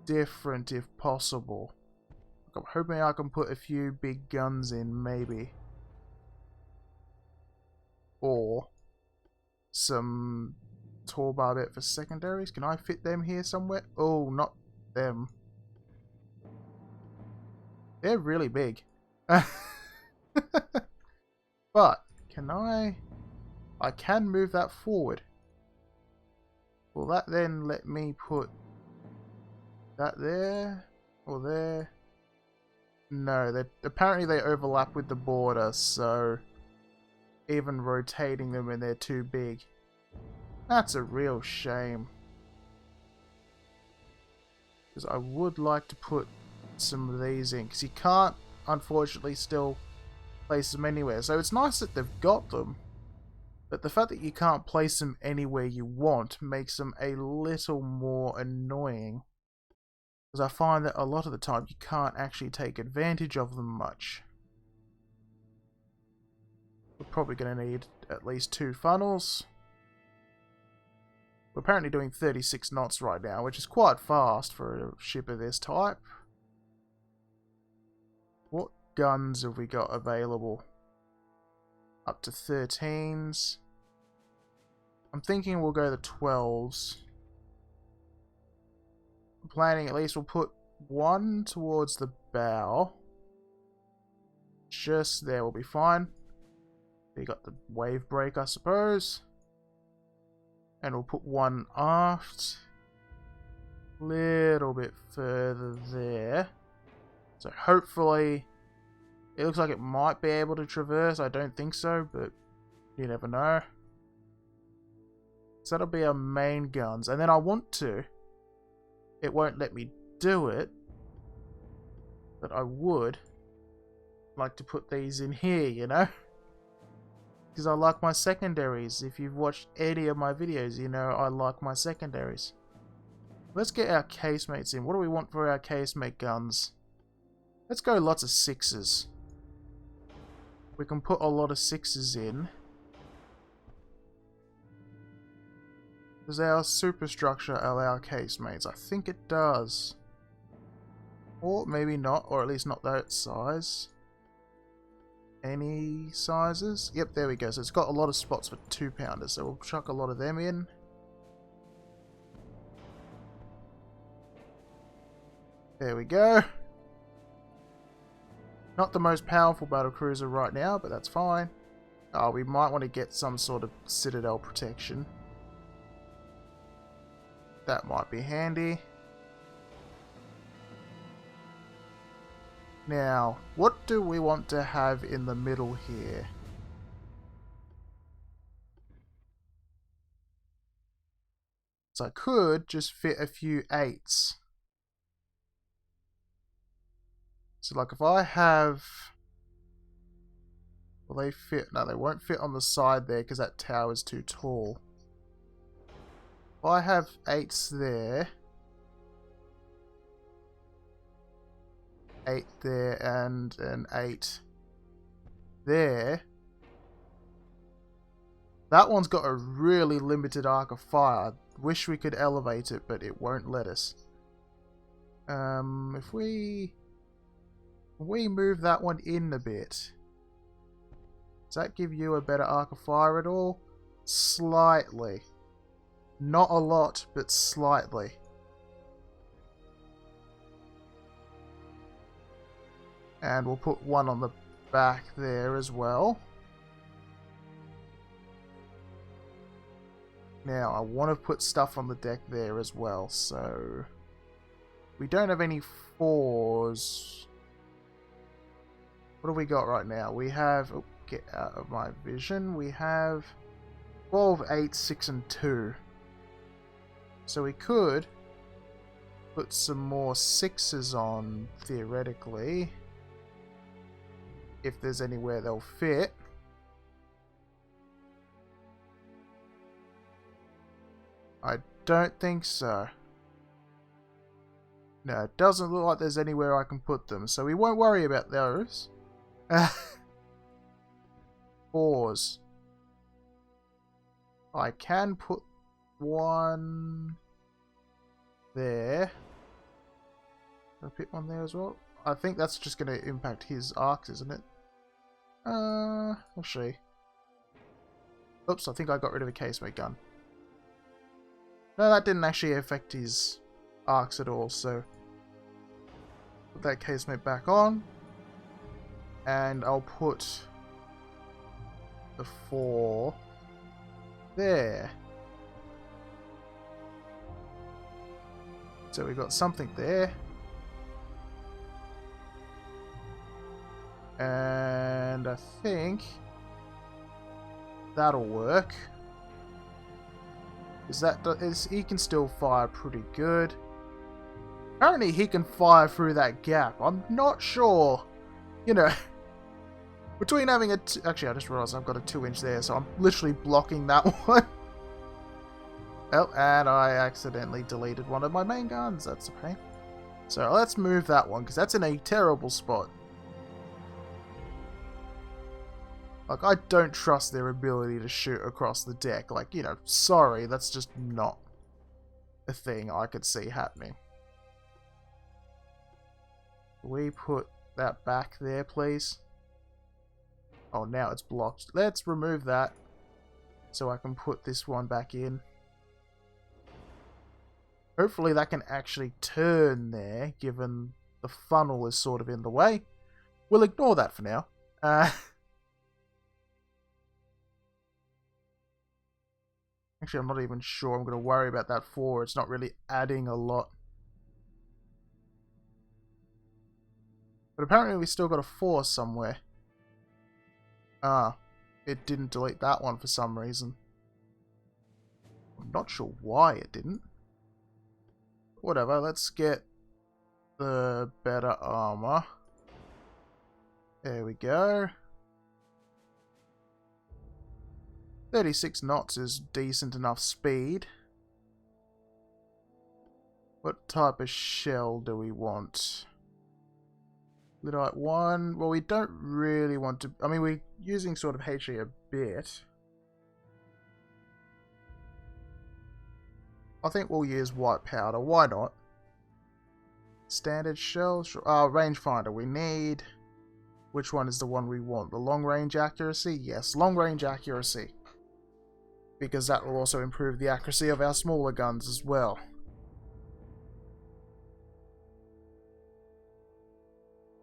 different if possible. I'm hoping I can put a few big guns in, maybe. Or some tall barbette for secondaries. Can I fit them here somewhere? Oh, not them. They're really big. But can I can move that forward. Will that then let me put that there or there? No, apparently they overlap with the border, so even rotating them when they're too big. That's a real shame. Because I would like to put some of these in. Because you can't, unfortunately, still place them anywhere. So it's nice that they've got them. But the fact that you can't place them anywhere you want makes them a little more annoying. Because I find that a lot of the time you can't actually take advantage of them much. We're probably going to need at least 2 funnels. We're apparently doing 36 knots right now, which is quite fast for a ship of this type. What guns have we got available? Up to 13s. I'm thinking we'll go the 12s. I'm planning at least we'll put 1 towards the bow. Just there will be fine. You got the wave break, I suppose. And we'll put 1 aft. Little bit further there. So hopefully it looks like it might be able to traverse. I don't think so, but you never know. So that'll be our main guns. And then I want to. It won't let me do it. But I would like to put these in here, you know? Because I like my secondaries. If you've watched any of my videos, you know I like my secondaries. Let's get our casemates in. What do we want for our casemate guns? Let's go lots of 6s. We can put a lot of 6s in. Does our superstructure allow casemates? I think it does. Or maybe not, or at least not that size. Any sizes? Yep, there we go. So it's got a lot of spots for 2-pounders, so we'll chuck a lot of them in. There we go. Not the most powerful battlecruiser right now, but that's fine. Oh, we might want to get some sort of citadel protection. That might be handy. Now, what do we want to have in the middle here? So I could just fit a few 8s. So like if I have... Will they fit? No, they won't fit on the side there because that tower is too tall. If I have 8s there... 8 there and an 8 there. That one's got a really limited arc of fire. Wish we could elevate it, but it won't let us. If we move that one in a bit, does that give you a better arc of fire at all? Slightly. Not a lot, but slightly. And we'll put one on the back there as well. Now, I want to put stuff on the deck there as well, so... We don't have any 4s. What do we got right now? We have... Oh, get out of my vision. We have 12, 8, 6, and 2. So we could put some more 6s on, theoretically. If there's anywhere they'll fit. I don't think so. No, it doesn't look like there's anywhere I can put them, so we won't worry about those. 4s. I can put one there. Can I put one there as well? I think that's just going to impact his arcs, isn't it? Actually. Oops, I think I got rid of a casemate gun. No, that didn't actually affect his arcs at all, so... Put that casemate back on. And I'll put... the 4... there. So we got something there. And I think that'll work. He can still fire pretty good. Apparently he can fire through that gap. I'm not sure. You know, between having a... Actually, I just realized I've got a 2-inch there, so I'm literally blocking that one. Oh, and I accidentally deleted one of my main guns. That's a pain. So let's move that one, because that's in a terrible spot. Like, I don't trust their ability to shoot across the deck. Like, you know, sorry, that's just not a thing I could see happening. We put that back there, please. Oh, now it's blocked. Let's remove that so I can put this one back in. Hopefully that can actually turn there, given the funnel is sort of in the way. We'll ignore that for now. Actually, I'm not even sure I'm going to worry about that 4. It's not really adding a lot. But apparently we still got a 4 somewhere. Ah, it didn't delete that one for some reason. I'm not sure why it didn't. Whatever, let's get the better armor. There we go. 36 knots is decent enough speed. What type of shell do we want? Lyddite 1. Well, we don't really want to... I mean, we're using sort of HE a bit. I think we'll use white powder. Why not? Standard shell. Rangefinder. We need... Which one is the one we want? The long range accuracy? Yes, long range accuracy. Because that will also improve the accuracy of our smaller guns as well.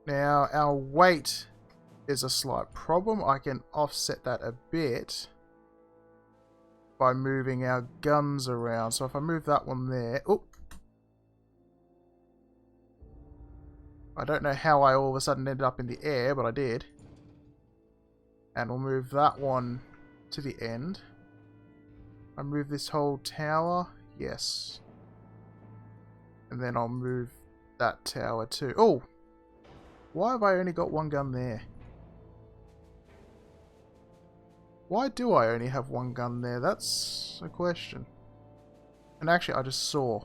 Now, our weight is a slight problem. I can offset that a bit by moving our guns around. So if I move that one there... Oh! I don't know how I all of a sudden ended up in the air, but I did. And we'll move that one to the end. I move this whole tower. Yes. And then I'll move that tower too. Oh! Why have I only got one gun there? Why do I only have one gun there? That's a question. And actually, I just saw.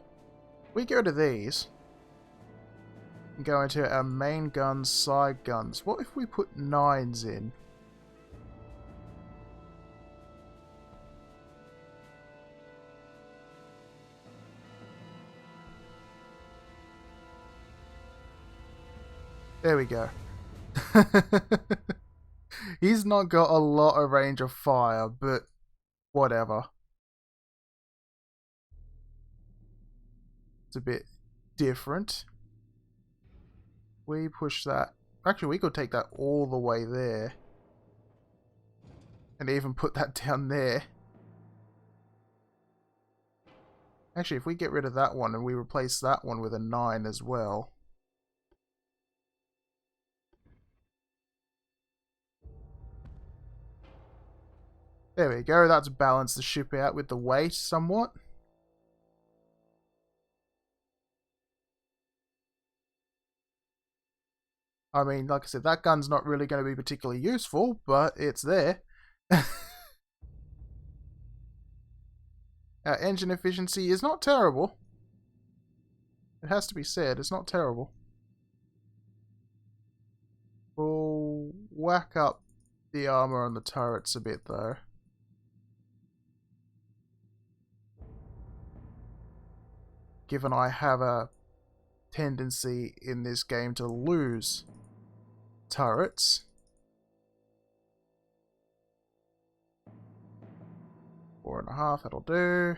We get rid of these. And go into our main guns, side guns. What if we put 9s in? There we go. He's not got a lot of range of fire, but whatever. It's a bit different. We push that. Actually, we could take that all the way there. And even put that down there. Actually, if we get rid of that one and we replace that one with a 9 as well. There we go, that's balanced the ship out with the weight somewhat. I mean, like I said, that gun's not really going to be particularly useful, but it's there. Our engine efficiency is not terrible. It has to be said, it's not terrible. We'll whack up the armor on the turrets a bit, though. Given I have a tendency in this game to lose turrets. 4.5, that'll do.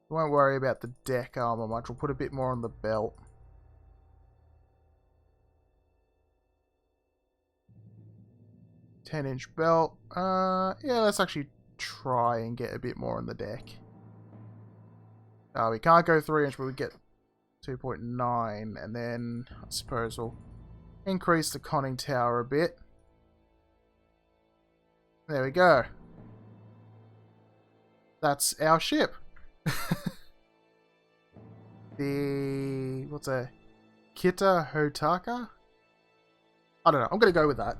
We won't worry about the deck armor much, we'll put a bit more on the belt. "10-inch belt. Yeah, let's actually try and get a bit more on the deck. We can't go 3-inch, but we get 2.9, and then I suppose we'll increase the conning tower a bit. There we go. That's our ship. What's a Kita Hotaka? I don't know, I'm gonna go with that.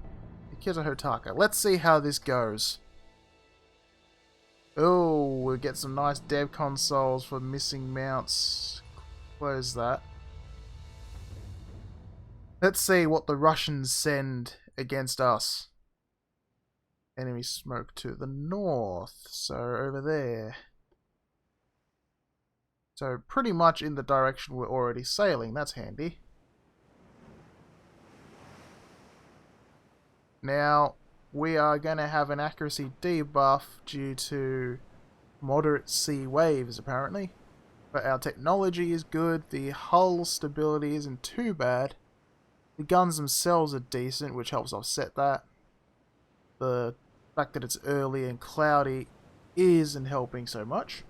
The Kita Hotaka. Let's see how this goes. Oh, we'll get some nice dev consoles for missing mounts. Close that. Let's see what the Russians send against us. Enemy smoke to the north, so over there. So pretty much in the direction we're already sailing, that's handy. Now, we are going to have an accuracy debuff due to moderate sea waves, apparently. But our technology is good, the hull stability isn't too bad. The guns themselves are decent, which helps offset that. The fact that it's early and cloudy isn't helping so much.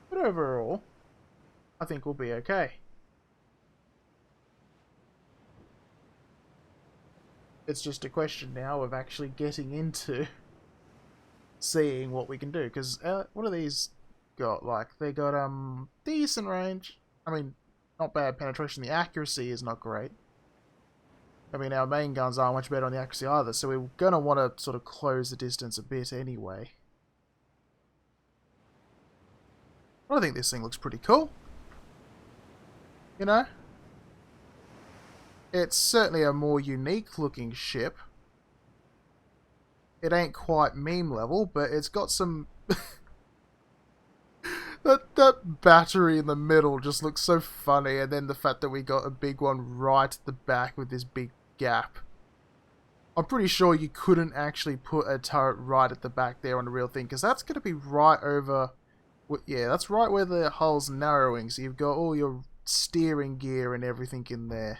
But overall, I think we'll be okay. It's just a question now of actually getting into seeing what we can do. Because what do these got? Like, they got decent range. I mean, not bad penetration. The accuracy is not great. I mean, our main guns aren't much better on the accuracy either, so we're going to want to sort of close the distance a bit anyway. I think this thing looks pretty cool. You know? It's certainly a more unique looking ship. It ain't quite meme level, but it's got some... that battery in the middle just looks so funny, and then the fact that we got a big one right at the back with this big gap. I'm pretty sure you couldn't actually put a turret right at the back there on the real thing, because that's going to be right over... Yeah, that's right where the hull's narrowing, so you've got all your steering gear and everything in there.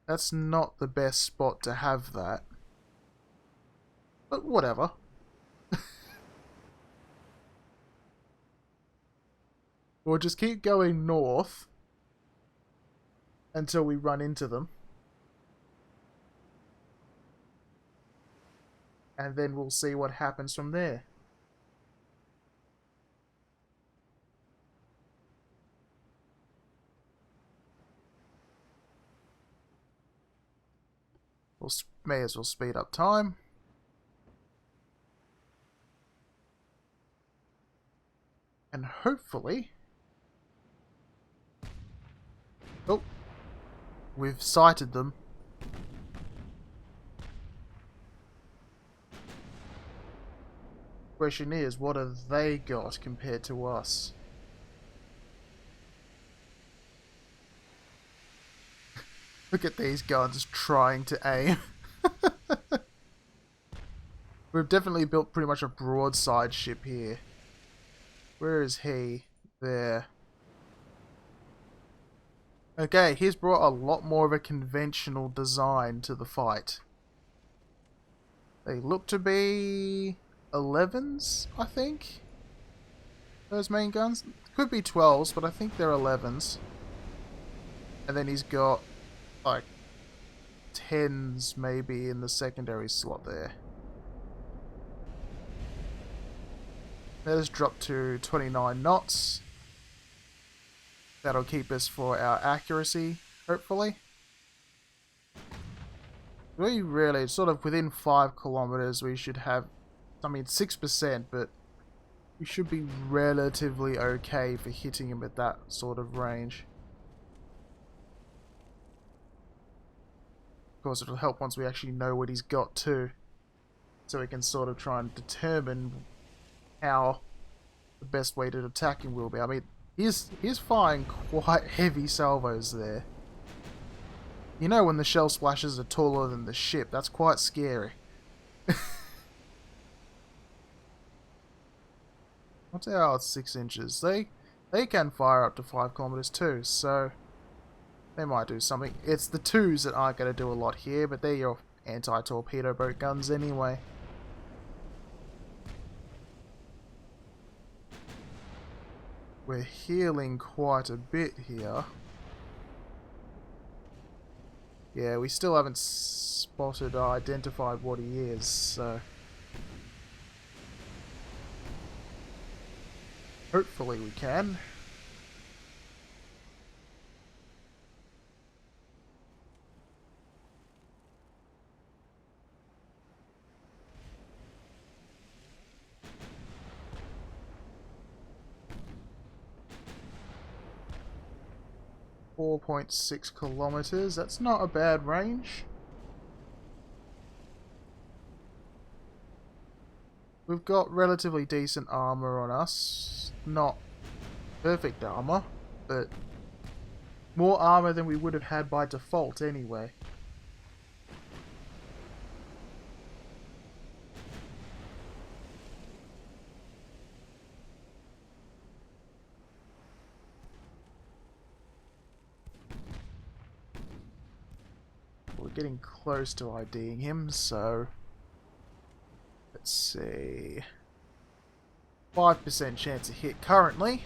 That's not the best spot to have that. But whatever. We'll just keep going north until we run into them. And then we'll see what happens from there. We may as well speed up time. And hopefully... Oh! We've sighted them. Question is, what have they got compared to us? Look at these guns trying to aim. We've definitely built pretty much a broadside ship here. Where is he? There. Okay, he's brought a lot more of a conventional design to the fight. They look to be 11s, I think? Those main guns? Could be 12s, but I think they're 11s. And then he's got, like, 10s maybe in the secondary slot there. Let us drop to 29 knots. That'll keep us for our accuracy, hopefully. We really, sort of within 5 kilometers, we should have, I mean 6%, but we should be relatively okay for hitting him at that sort of range. Of course, it'll help once we actually know what he's got too, so we can sort of try and determine how the best way to attack him will be. I mean, he's firing quite heavy salvos there. You know, when the shell splashes are taller than the ship, that's quite scary. What's our 6 inches? They can fire up to 5 kilometers too, so they might do something. It's the 2s that aren't going to do a lot here, but they're your anti-torpedo boat guns anyway. We're healing quite a bit here. Yeah, we still haven't spotted or identified what he is, so... hopefully we can. 4.6 kilometers. That's not a bad range. We've got relatively decent armor on us. Not perfect armor, but more armor than we would have had by default anyway. We're getting close to IDing him, so let's see. 5% chance of hit currently.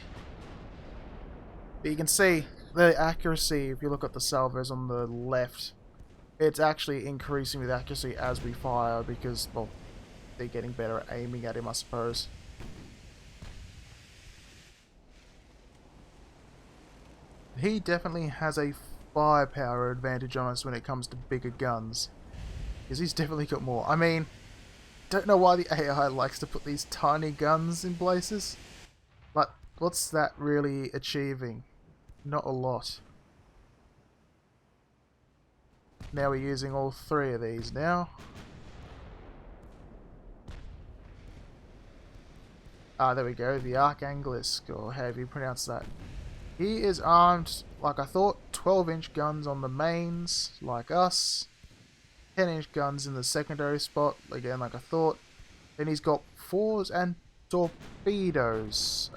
But you can see the accuracy, if you look at the salvos on the left, it's actually increasing with accuracy as we fire because, well, they're getting better at aiming at him, I suppose. He definitely has a firepower advantage on us when it comes to bigger guns. Because he's definitely got more. I mean, don't know why the AI likes to put these tiny guns in places. But what's that really achieving? Not a lot. Now we're using all three of these now. Ah, there we go. The Archangelisk, or however you pronounce that. He is armed, like I thought, 12-inch guns on the mains, like us. 10-inch guns in the secondary spot, again, like I thought. Then he's got 4s and torpedoes.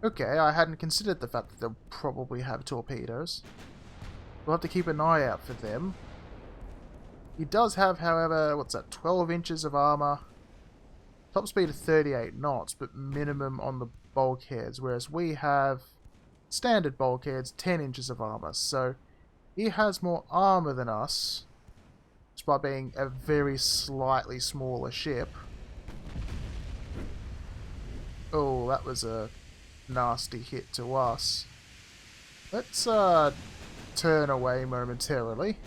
Okay, I hadn't considered the fact that they'll probably have torpedoes. We'll have to keep an eye out for them. He does have, however, what's that, 12 inches of armor. Top speed of 38 knots, but minimum on the bulkheads, whereas we have standard bulkheads, 10 inches of armor. So he has more armor than us, despite being a very slightly smaller ship. Oh, that was a nasty hit to us. Let's turn away momentarily,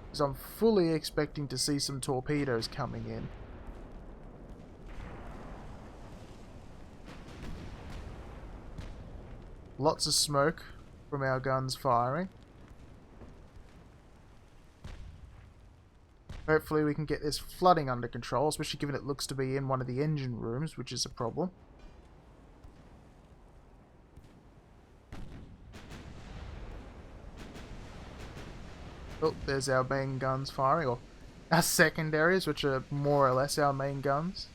because I'm fully expecting to see some torpedoes coming in. Lots of smoke from our guns firing. Hopefully we can get this flooding under control, especially given it looks to be in one of the engine rooms, which is a problem. Oh, there's our main guns firing, or our secondaries, which are more or less our main guns.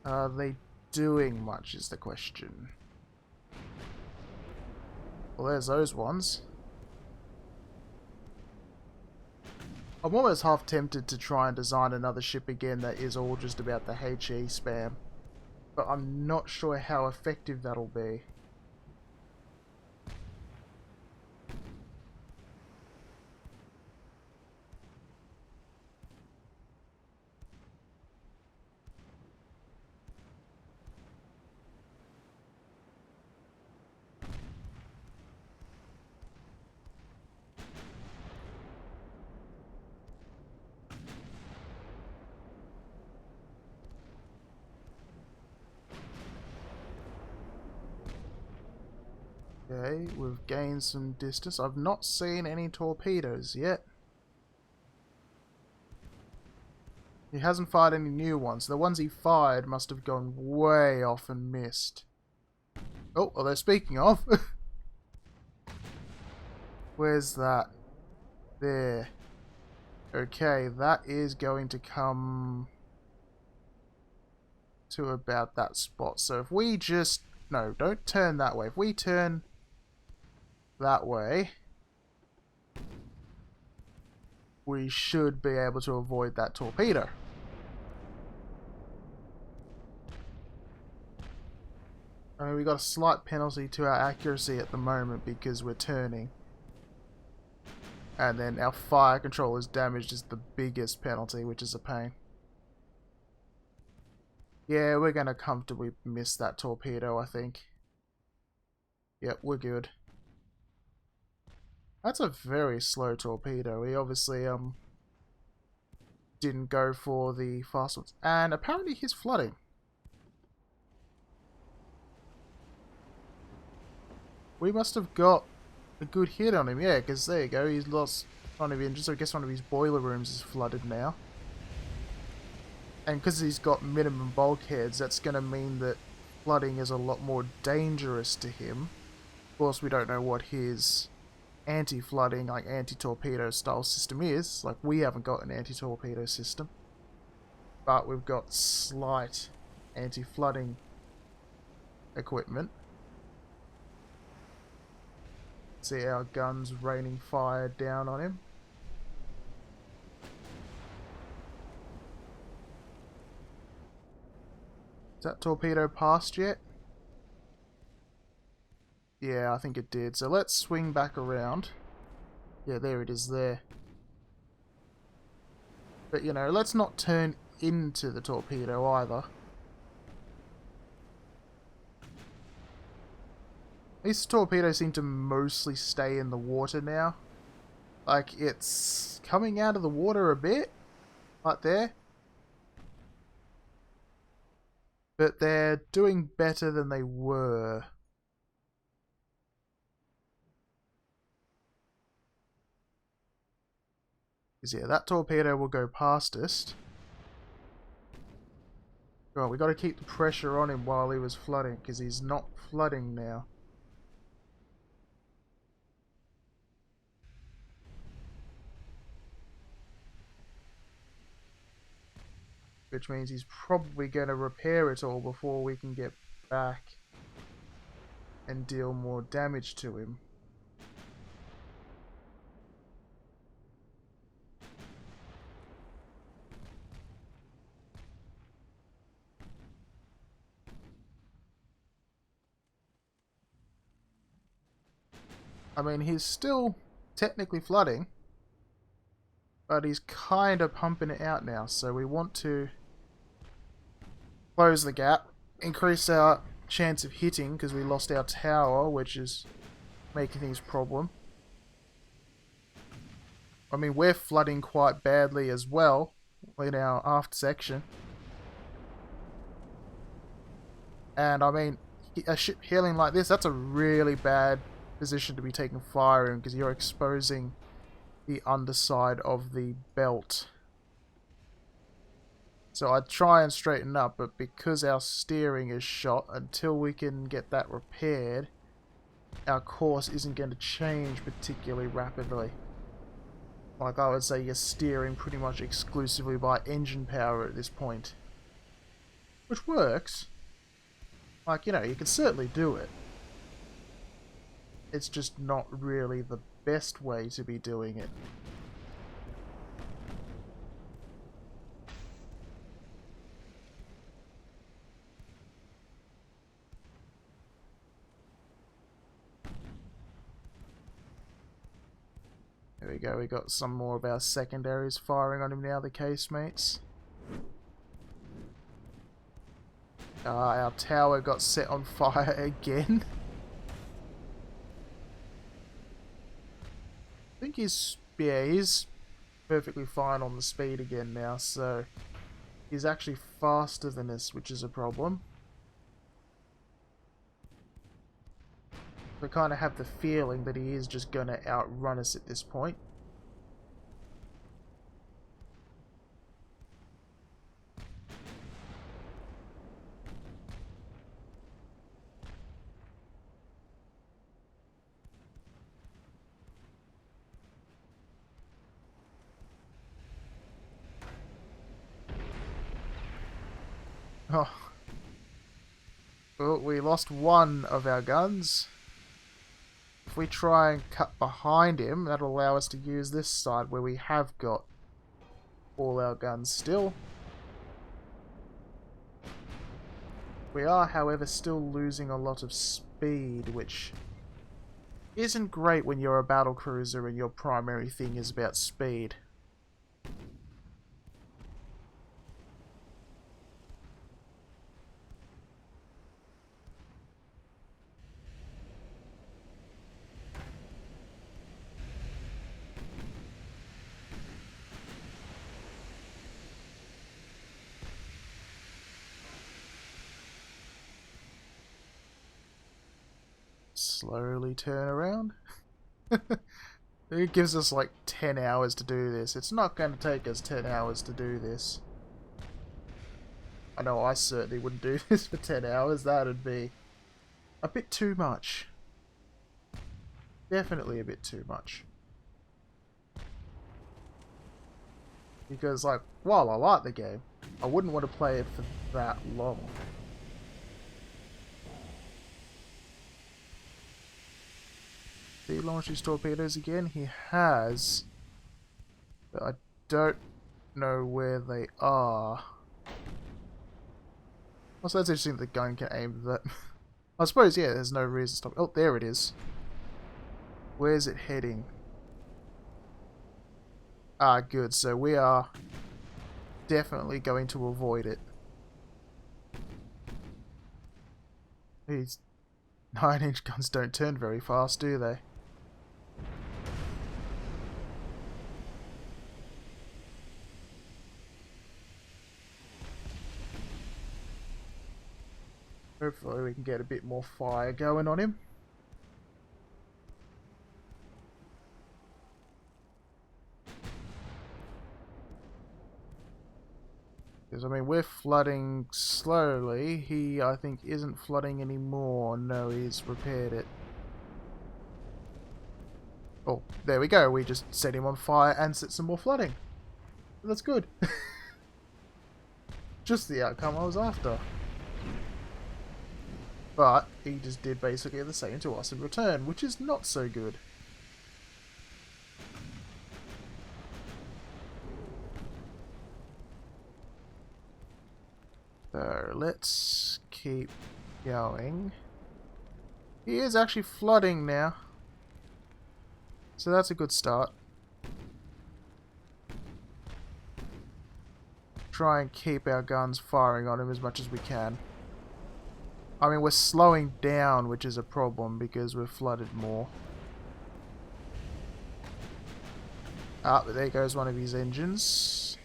Are they doing much is the question. Well, there's those ones. I'm almost half tempted to try and design another ship again that is all just about the HE spam. But I'm not sure how effective that'll be. Okay, we've gained some distance. I've not seen any torpedoes yet. He hasn't fired any new ones. The ones he fired must have gone way off and missed. Oh, although speaking of... Where's that? There. Okay, that is going to come to about that spot. So if we just... No, don't turn that way. If we turn that way, we should be able to avoid that torpedo. I mean, we got a slight penalty to our accuracy at the moment because we're turning. And then our fire control is damaged is the biggest penalty, which is a pain. Yeah, we're going to comfortably miss that torpedo, I think. Yep, we're good. That's a very slow torpedo. He obviously, didn't go for the fast ones. And apparently he's flooding. We must have got a good hit on him, yeah, because there you go, he's lost one of his engines, so I guess one of his boiler rooms is flooded now. And because he's got minimum bulkheads, that's going to mean that flooding is a lot more dangerous to him. Of course, we don't know what his anti-flooding, like anti-torpedo style system is. Like, we haven't got an anti-torpedo system. But we've got slight anti-flooding equipment. See our guns raining fire down on him. Is that torpedo passed yet? Yeah, I think it did. So let's swing back around. Yeah, there it is there. But, you know, let's not turn into the torpedo either. These torpedoes seem to mostly stay in the water now. Like, it's coming out of the water a bit. Right there. But they're doing better than they were. Because, yeah, that torpedo will go past us. Well, we got to keep the pressure on him while he was flooding, because he's not flooding now. Which means he's probably going to repair it all before we can get back and deal more damage to him. I mean, he's still technically flooding, but he's kind of pumping it out now, so we want to close the gap, increase our chance of hitting because we lost our tower, which is making things a problem. I mean, we're flooding quite badly as well in our aft section. And I mean, a ship heeling like this, that's a really bad position to be taking fire in because you're exposing the underside of the belt. So I'd try and straighten up, but because our steering is shot, until we can get that repaired, our course isn't going to change particularly rapidly. Like, I would say you're steering pretty much exclusively by engine power at this point. Which works. Like, you know, you can certainly do it. It's just not really the best way to be doing it. There we go, we got some more of our secondaries firing on him now, the casemates. Our tower got set on fire again. I think he's perfectly fine on the speed again now, so he's actually faster than us, which is a problem. I kind of have the feeling that he is just going to outrun us at this point. Oh. Well, we lost one of our guns. If we try and cut behind him, that'll allow us to use this side where we have got all our guns still. We are, however, still losing a lot of speed, which isn't great when you're a battlecruiser and your primary thing is about speed. slowly turn around. It gives us like 10 hours to do this. It's not going to take us 10 hours to do this. I know I certainly wouldn't do this for 10 hours. That would be a bit too much. Definitely a bit too much. Because, like, while I like the game, I wouldn't want to play it for that long. Did he launch his torpedoes again? He has. But I don't know where they are. Also, that's interesting that the gun can aim that. I suppose, yeah, there's no reason to stop. Oh, there it is. Where's it heading? Ah, good. So we are definitely going to avoid it. These 9-inch guns don't turn very fast, do they? Hopefully we can get a bit more fire going on him. Because, I mean, we're flooding slowly. He, I think, isn't flooding anymore. No, he's repaired it. Oh, there we go. We just set him on fire and set some more flooding. That's good. Just the outcome I was after. But he just did basically the same to us in return, which is not so good. So let's keep going. He is actually flooding now. So that's a good start. Try and keep our guns firing on him as much as we can. I mean, we're slowing down, which is a problem because we're flooded more. Ah, but there goes one of his engines.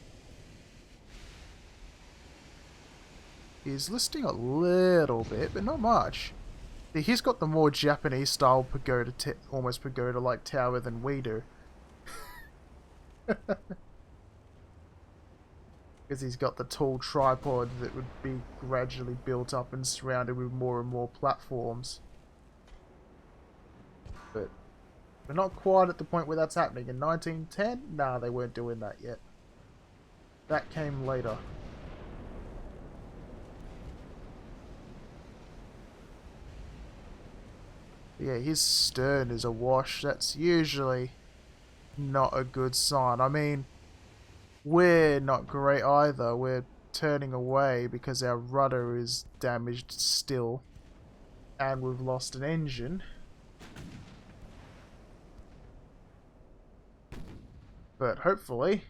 He's listing a little bit, but not much. He's got the more Japanese style pagoda, almost pagoda-like tower than we do. Because he's got the tall tripod that would be gradually built up and surrounded with more and more platforms. But we're not quite at the point where that's happening. In 1910? Nah, they weren't doing that yet. That came later. Yeah, his stern is awash. That's usually not a good sign. I mean, we're not great either. We're turning away because our rudder is damaged still. And we've lost an engine. But hopefully,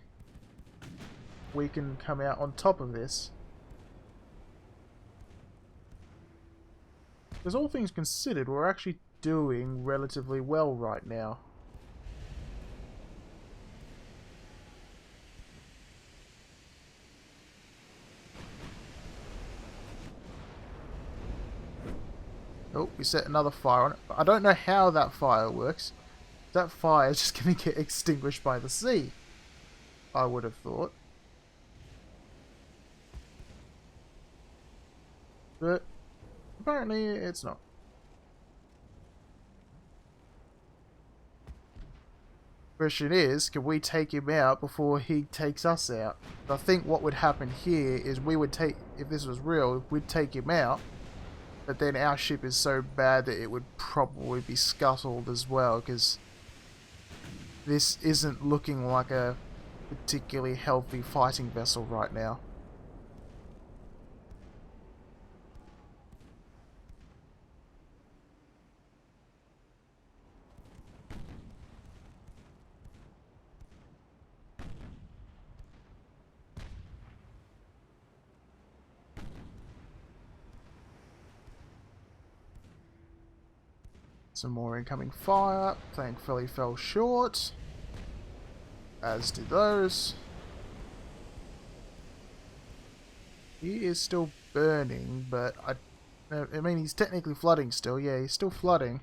we can come out on top of this. Because all things considered, we're actually doing relatively well right now. Oh, we set another fire on it. I don't know how that fire works. That fire is just going to get extinguished by the sea, I would have thought. But apparently it's not. Question is, can we take him out before he takes us out? I think what would happen here is we would take, if this was real, we'd take him out, but then our ship is so bad that it would probably be scuttled as well, because this isn't looking like a particularly healthy fighting vessel right now. Some more incoming fire, thankfully fell short, as did those. He is still burning, but I mean, he's technically flooding still. Yeah, he's still flooding.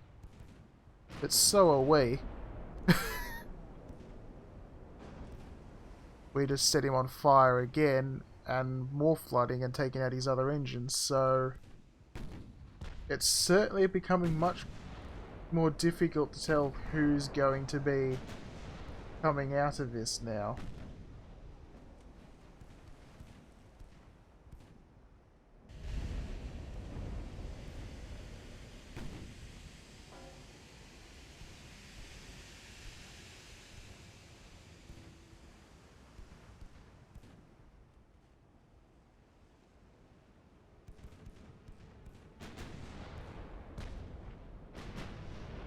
But so are we. We just set him on fire again, and more flooding and taking out his other engines, so it's certainly becoming much more difficult to tell who's going to be coming out of this now.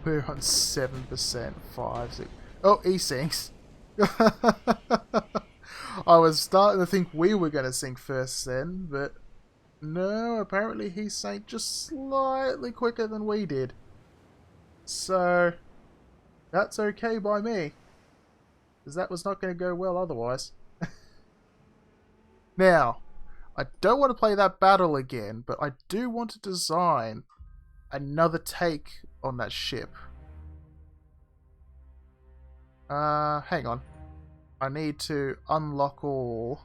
We're on 7%, 5, 6. Oh, he sinks. I was starting to think we were going to sink first then, but no, apparently he sank just slightly quicker than we did. So, that's okay by me. Because that was not going to go well otherwise. Now, I don't want to play that battle again, but I do want to design another take on that ship. Hang on. I need to unlock all.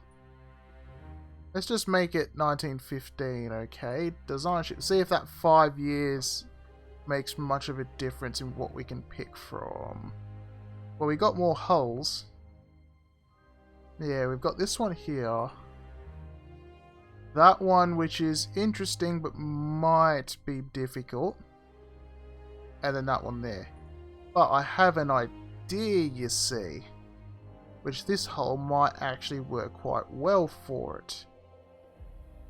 Let's just make it 1915, okay? Design ship. See if that 5 years makes much of a difference in what we can pick from. Well, we got more hulls. Yeah, we've got this one here. That one, which is interesting but might be difficult. And then that one there. But I have an idea, you see. Which this hull might actually work quite well for it.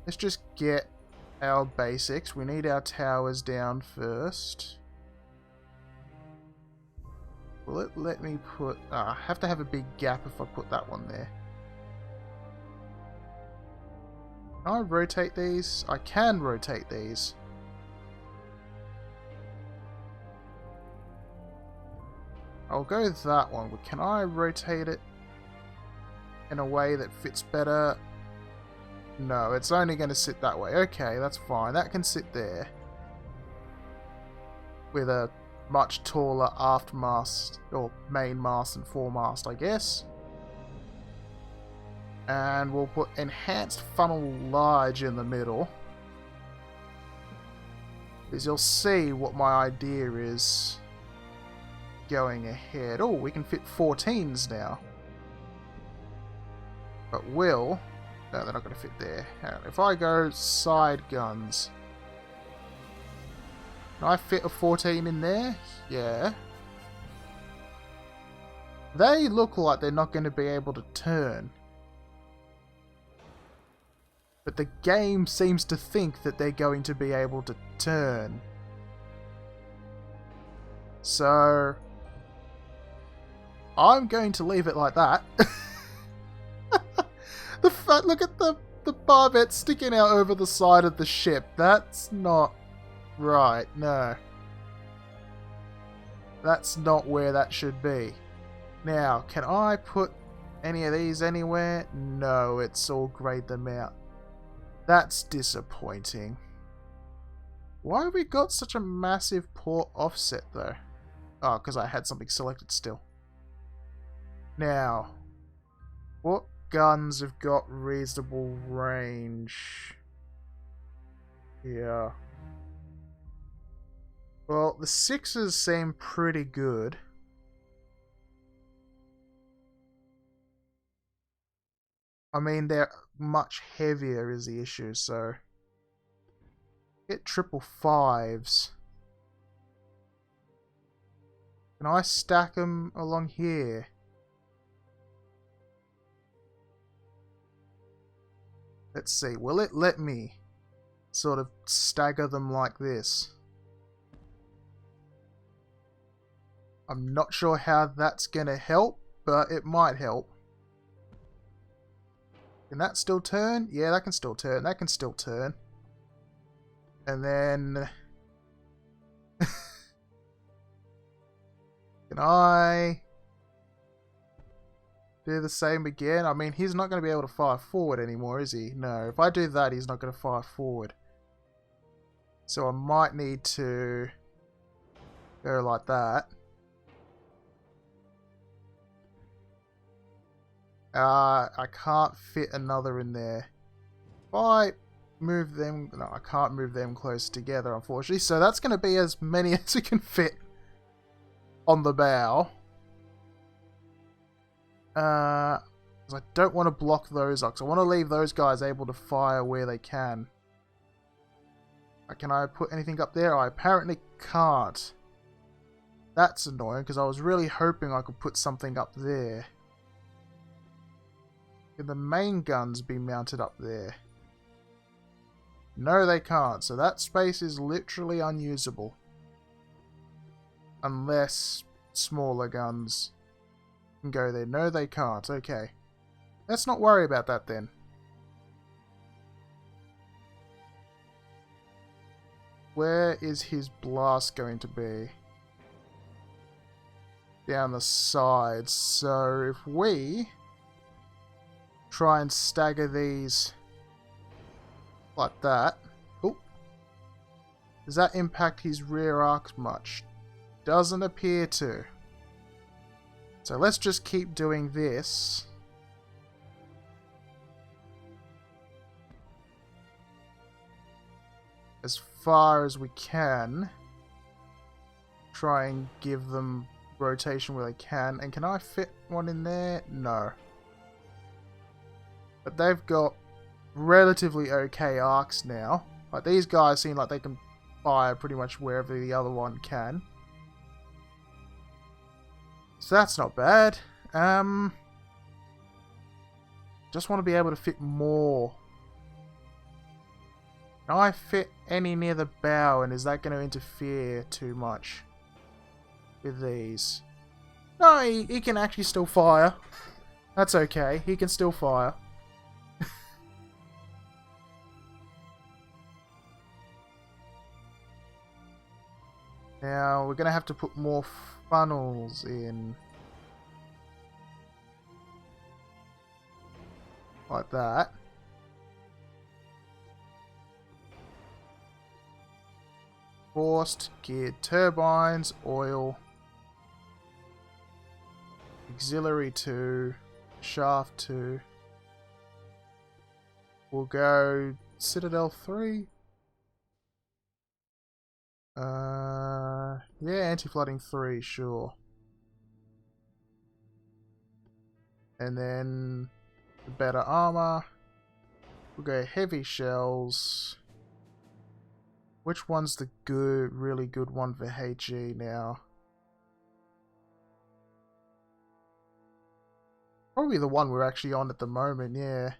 Let's just get our basics. We need our towers down first. Will it let me put... I have to have a big gap if I put that one there. Can I rotate these? I can rotate these. I'll go that one, but can I rotate it in a way that fits better? No, it's only going to sit that way. Okay, that's fine. That can sit there. With a much taller aft mast, or main mast and foremast, I guess. And we'll put enhanced funnel large in the middle. Because you'll see what my idea is going ahead. Oh, we can fit 14s now. But will... No, they're not going to fit there. If I go side guns... Can I fit a 14 in there? Yeah. They look like they're not going to be able to turn. But the game seems to think that they're going to be able to turn. So... I'm going to leave it like that. Look at the barbette sticking out over the side of the ship. That's not right, no. That's not where that should be. Now, can I put any of these anywhere? No, it's all grayed them out. That's disappointing. Why have we got such a massive port offset though? Oh, because I had something selected still. Now, what guns have got reasonable range? Yeah. Well, the 6s seem pretty good. I mean, they're much heavier is the issue, so... Get 555s. Can I stack them along here? Let's see, will it let me sort of stagger them like this? I'm not sure how that's going to help, but it might help. Can that still turn? Yeah, that can still turn. That can still turn. And then... Can I do the same again? I mean, he's not going to be able to fire forward anymore, is he? No, if I do that, he's not going to fire forward. So I might need to Go like that. I can't fit another in there. If I move them... No, I can't move them close together, unfortunately. So that's going to be as many as we can fit on the bow. I don't want to block those up. I want to leave those guys able to fire where they can. Can I put anything up there? I apparently can't. That's annoying, because I was really hoping I could put something up there. Can the main guns be mounted up there? No, they can't. So that space is literally unusable. Unless smaller guns can go there. No, they can't. Okay. Let's not worry about that then. Where is his blast going to be? Down the sides. So if we try and stagger these like that. Oh. Does that impact his rear arcs much? Doesn't appear to. So let's just keep doing this. As far as we can. Try and give them rotation where they can. And can I fit one in there? No. But they've got relatively okay arcs now. Like, these guys seem like they can fire pretty much wherever the other one can. So that's not bad. Just want to be able to fit more. Can I fit any near the bow, and is that going to interfere too much with these? No, he can actually still fire. That's okay. He can still fire. Now, we're going to have to put more funnels in. Like that. Forced, geared turbines, oil. Auxiliary 2. Shaft 2. We'll go Citadel 3. Yeah, anti-flooding 3, sure. And then the better armor. We'll go heavy shells. Which one's the good, really good one for HE now? Probably the one we're actually on at the moment, yeah.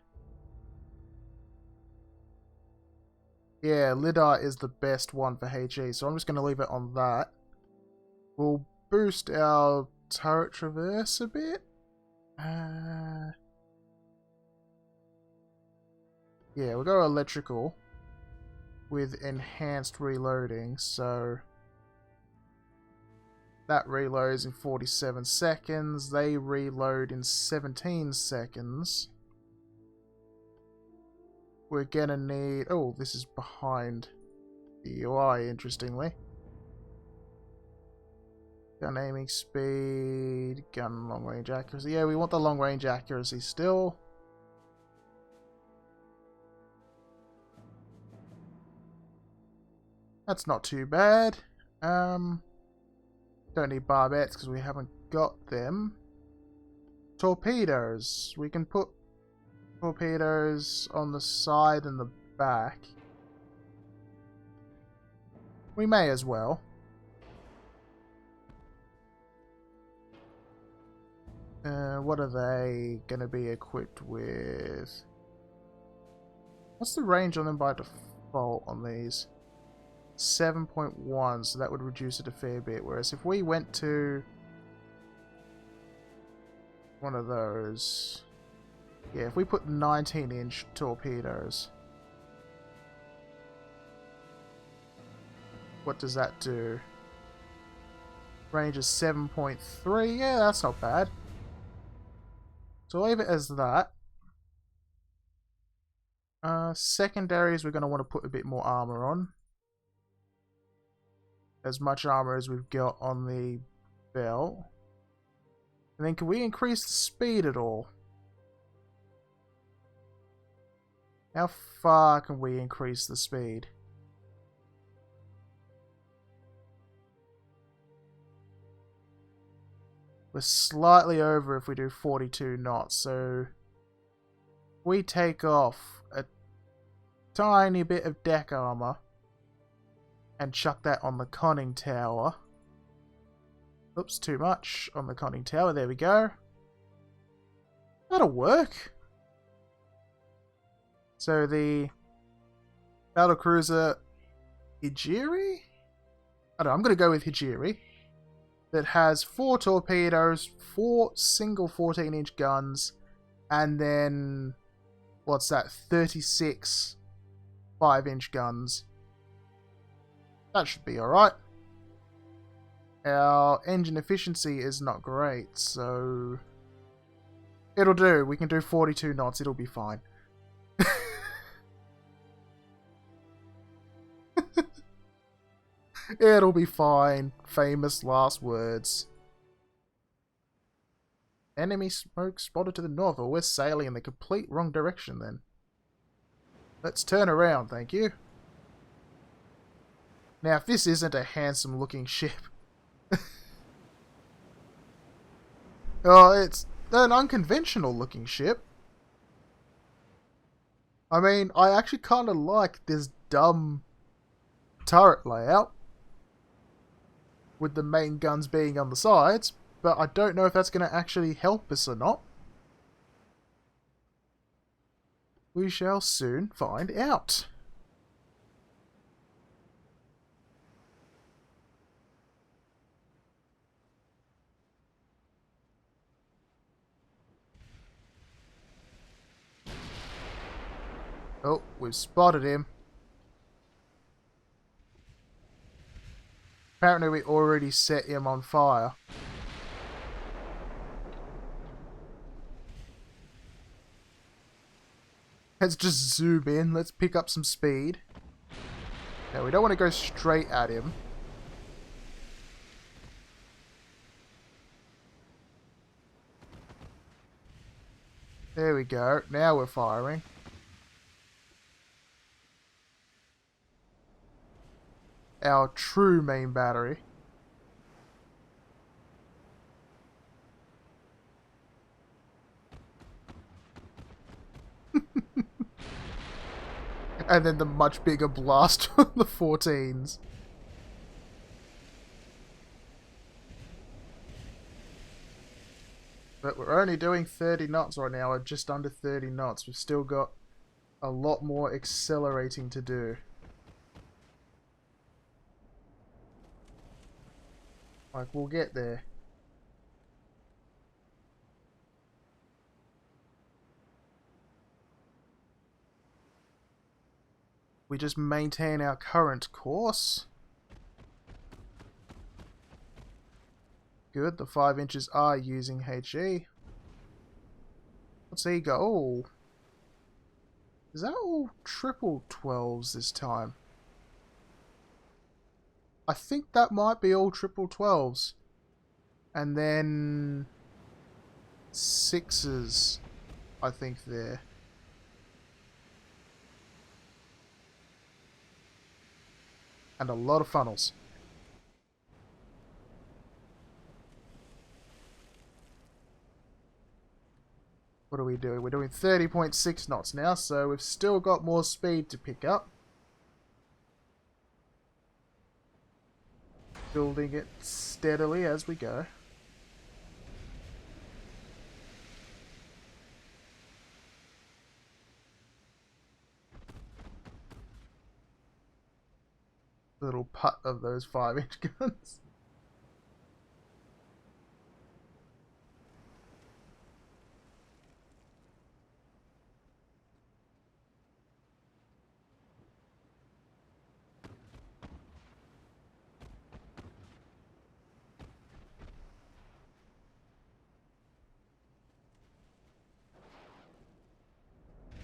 Yeah, Lidar is the best one for HE, so I'm just going to leave it on that. We'll boost our turret traverse a bit. Yeah, we'll go electrical with enhanced reloading, so that reloads in 47 seconds. They reload in 17 seconds. We're gonna need... Oh, this is behind the UI, interestingly. Gun aiming speed, gun long range accuracy. Yeah, we want the long range accuracy still. That's not too bad. Don't need barbettes because we haven't got them. Torpedoes. We can put torpedoes on the side and the back. We may as well. What are they going to be equipped with? What's the range on them by default on these? 7.1, so that would reduce it a fair bit. Whereas if we went to one of those... Yeah, if we put 19-inch torpedoes, what does that do? Range is 7.3. Yeah, that's not bad. So I'll leave it as that. Secondaries, we're going to want to put a bit more armor on. as much armor as we've got on the belt. And then can we increase the speed at all? How far can we increase the speed? We're slightly over if we do 42 knots, so we take off a tiny bit of deck armor and chuck that on the conning tower. Oops, too much on the conning tower. There we go. That'll work. So the battlecruiser Hijiri? I don't know, I'm going to go with Hijiri. That has 4 torpedoes, 4 single 14-inch guns, and then, what's that, 36 5-inch guns. That should be alright. Our engine efficiency is not great, so it'll do. We can do 42 knots, it'll be fine. It'll be fine. Famous last words. Enemy smoke spotted to the north. Or we're sailing in the complete wrong direction then. Let's turn around, thank you. Now, if this isn't a handsome looking ship. Oh, it's an unconventional looking ship. I mean, I actually kind of like this dumb turret layout, with the main guns being on the sides, but I don't know if that's going to actually help us or not. We shall soon find out. Oh, we've spotted him. Apparently we already set him on fire. Let's just zoom in. Let's pick up some speed. Now we don't want to go straight at him. There we go. Now we're firing. Our true main battery. And then the much bigger blast on the 14s. But we're only doing 30 knots right now, or just under 30 knots. We've still got a lot more accelerating to do. Like, we'll get there. We just maintain our current course. Good, the 5 inches are using HE. What's he go? Oh. Is that all triple 12s this time? I think that might be all triple 12s. And then 6s, I think there. And a lot of funnels. What are we doing? We're doing 30.6 knots now, so we've still got more speed to pick up. Building it steadily as we go. Little putt of those 5-inch guns.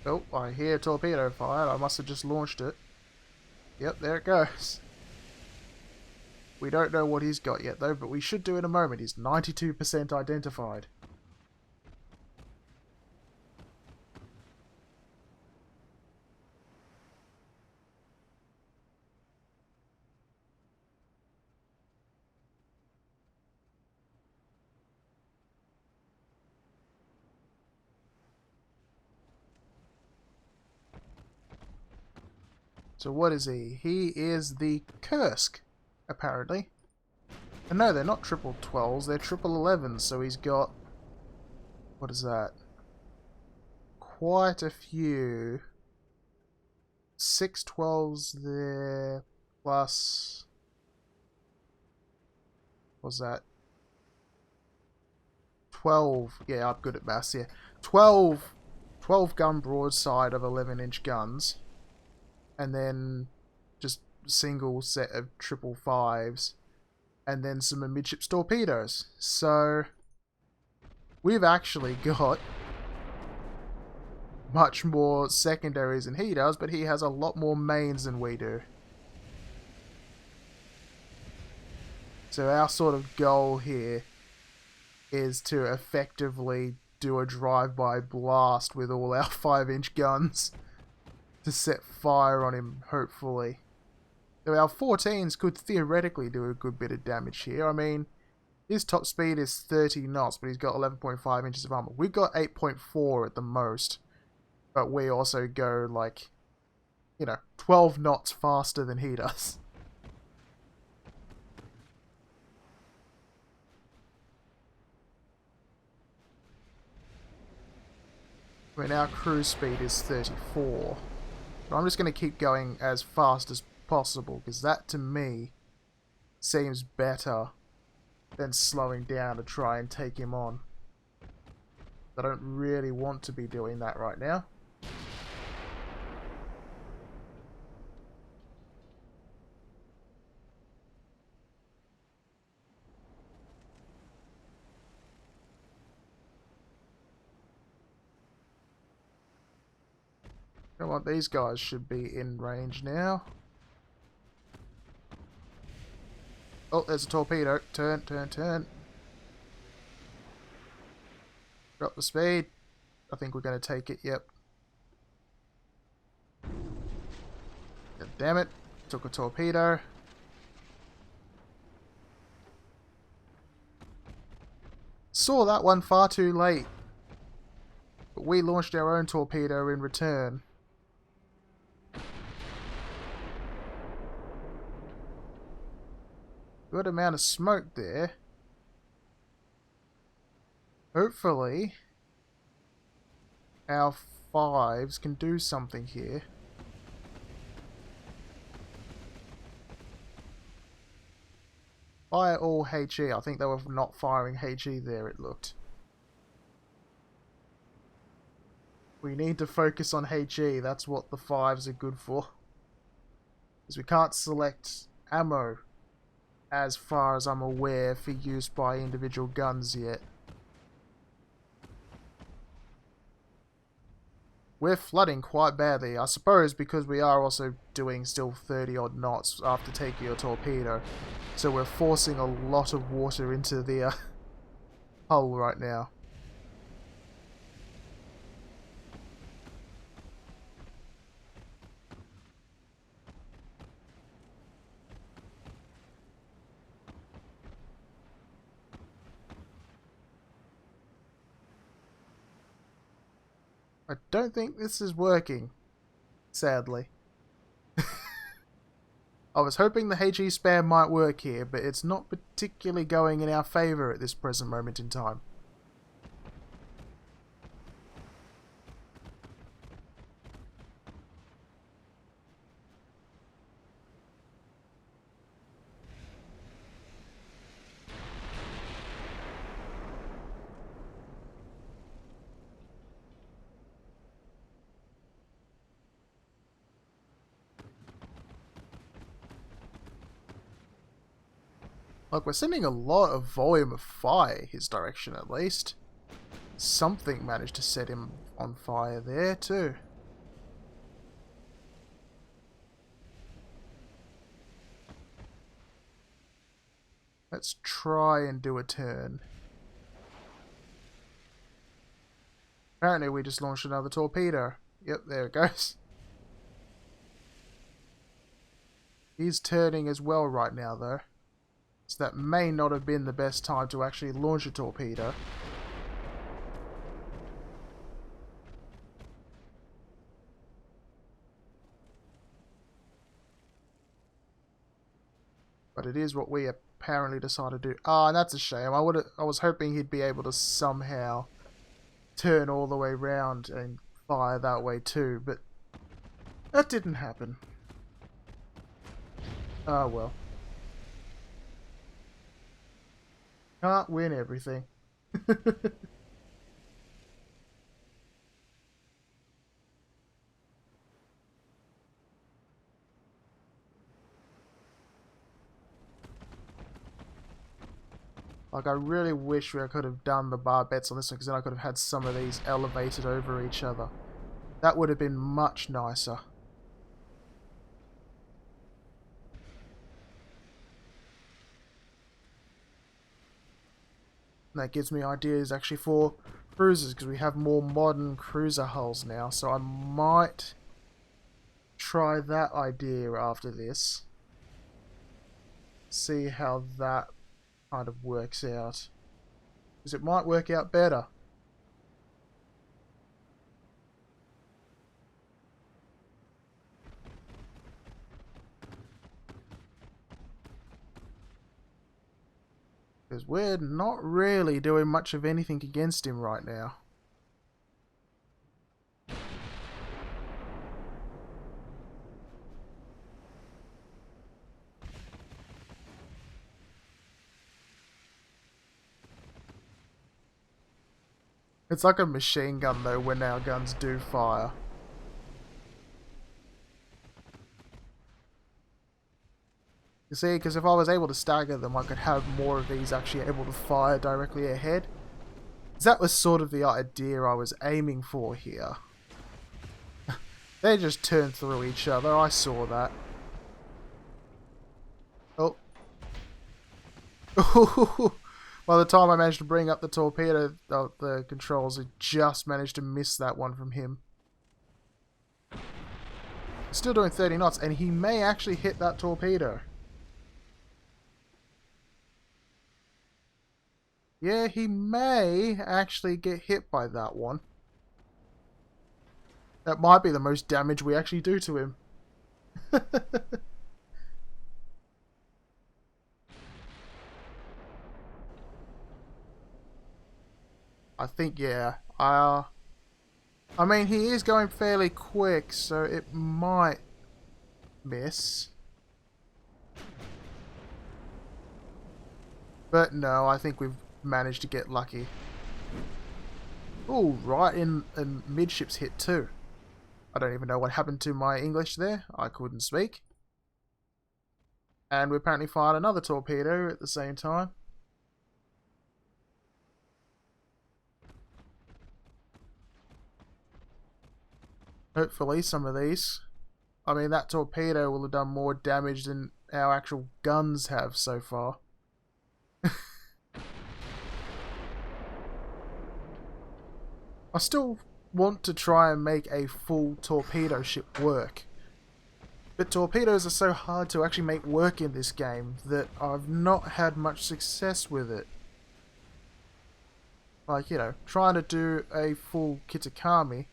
Oh, I hear torpedo fire. I must have just launched it. Yep, there it goes. We don't know what he's got yet though, but we should do in a moment. He's 92% identified. So what is he? He is the Kursk, apparently. And no, they're not triple 12s, they're triple 11s, so he's got... What is that? Quite a few. 6 12s there, plus... What's that? 12. Yeah, I'm good at maths, yeah. 12 gun broadside of 11-inch guns. And then just single set of triple 5s. And then some amidships torpedoes. So we've actually got much more secondaries than he does, but he has a lot more mains than we do. So our sort of goal here is to effectively do a drive-by blast with all our 5-inch guns to set fire on him, hopefully. So our 14s could theoretically do a good bit of damage here. I mean, his top speed is 30 knots, but he's got 11.5 inches of armor. We've got 8.4 at the most, but we also go, like, 12 knots faster than he does. I mean, our cruise speed is 34. But I'm just going to keep going as fast as possible, because that, to me, seems better than slowing down to try and take him on. I don't really want to be doing that right now. Come on, these guys should be in range now. Oh, there's a torpedo. Turn, turn, turn. Drop the speed. I think we're going to take it, yep. God damn it. Took a torpedo. Saw that one far too late. But we launched our own torpedo in return. Good amount of smoke there. Hopefully, our 5s can do something here. Fire all HE. I think they were not firing HE there, it looked. We need to focus on HE. That's what the 5s are good for. Because we can't select ammo, as far as I'm aware, for use by individual guns yet. We're flooding quite badly, I suppose, because we are also doing still 30 odd knots after taking a torpedo. So we're forcing a lot of water into the hull right now. I don't think this is working, sadly. I was hoping the HE spam might work here, but it's not particularly going in our favour at this present moment in time. Like, we're sending a lot of volume of fire his direction, at least. Something managed to set him on fire there, too. Let's try and do a turn. Apparently we just launched another torpedo. Yep, there it goes. He's turning as well right now though. So that may not have been the best time to actually launch a torpedo. But it is what we apparently decided to do. Ah, and that's a shame. I was hoping he'd be able to somehow turn all the way around and fire that way too, but that didn't happen. Ah, well. Can't win everything. Like, I really wish I could have done the barbettes on this one, because then I could have had some of these elevated over each other. That would have been much nicer. And that gives me ideas actually for cruisers, because we have more modern cruiser hulls now, so I might try that idea after this. See how that kind of works out. Because it might work out better. Because we're not really doing much of anything against him right now. It's like a machine gun though when our guns do fire. You see, because if I was able to stagger them, I could have more of these actually able to fire directly ahead. That was sort of the idea I was aiming for here. They just turned through each other, I saw that. Oh. By the time I managed to bring up the torpedo, the controls had just managed to miss that one from him. Still doing 30 knots, and he may actually hit that torpedo. Yeah, he may actually get hit by that one. That might be the most damage we actually do to him. I think, yeah. I mean, he is going fairly quick, so it might miss. But no, I think we've managed to get lucky. Oh, right in midships hit too. I don't even know what happened to my English there. I couldn't speak. And we apparently fired another torpedo at the same time. Hopefully some of these. I mean, that torpedo will have done more damage than our actual guns have so far. I still want to try and make a full torpedo ship work. But torpedoes are so hard to actually make work in this game that I've not had much success with it. Like, you know, trying to do a full Kitakami,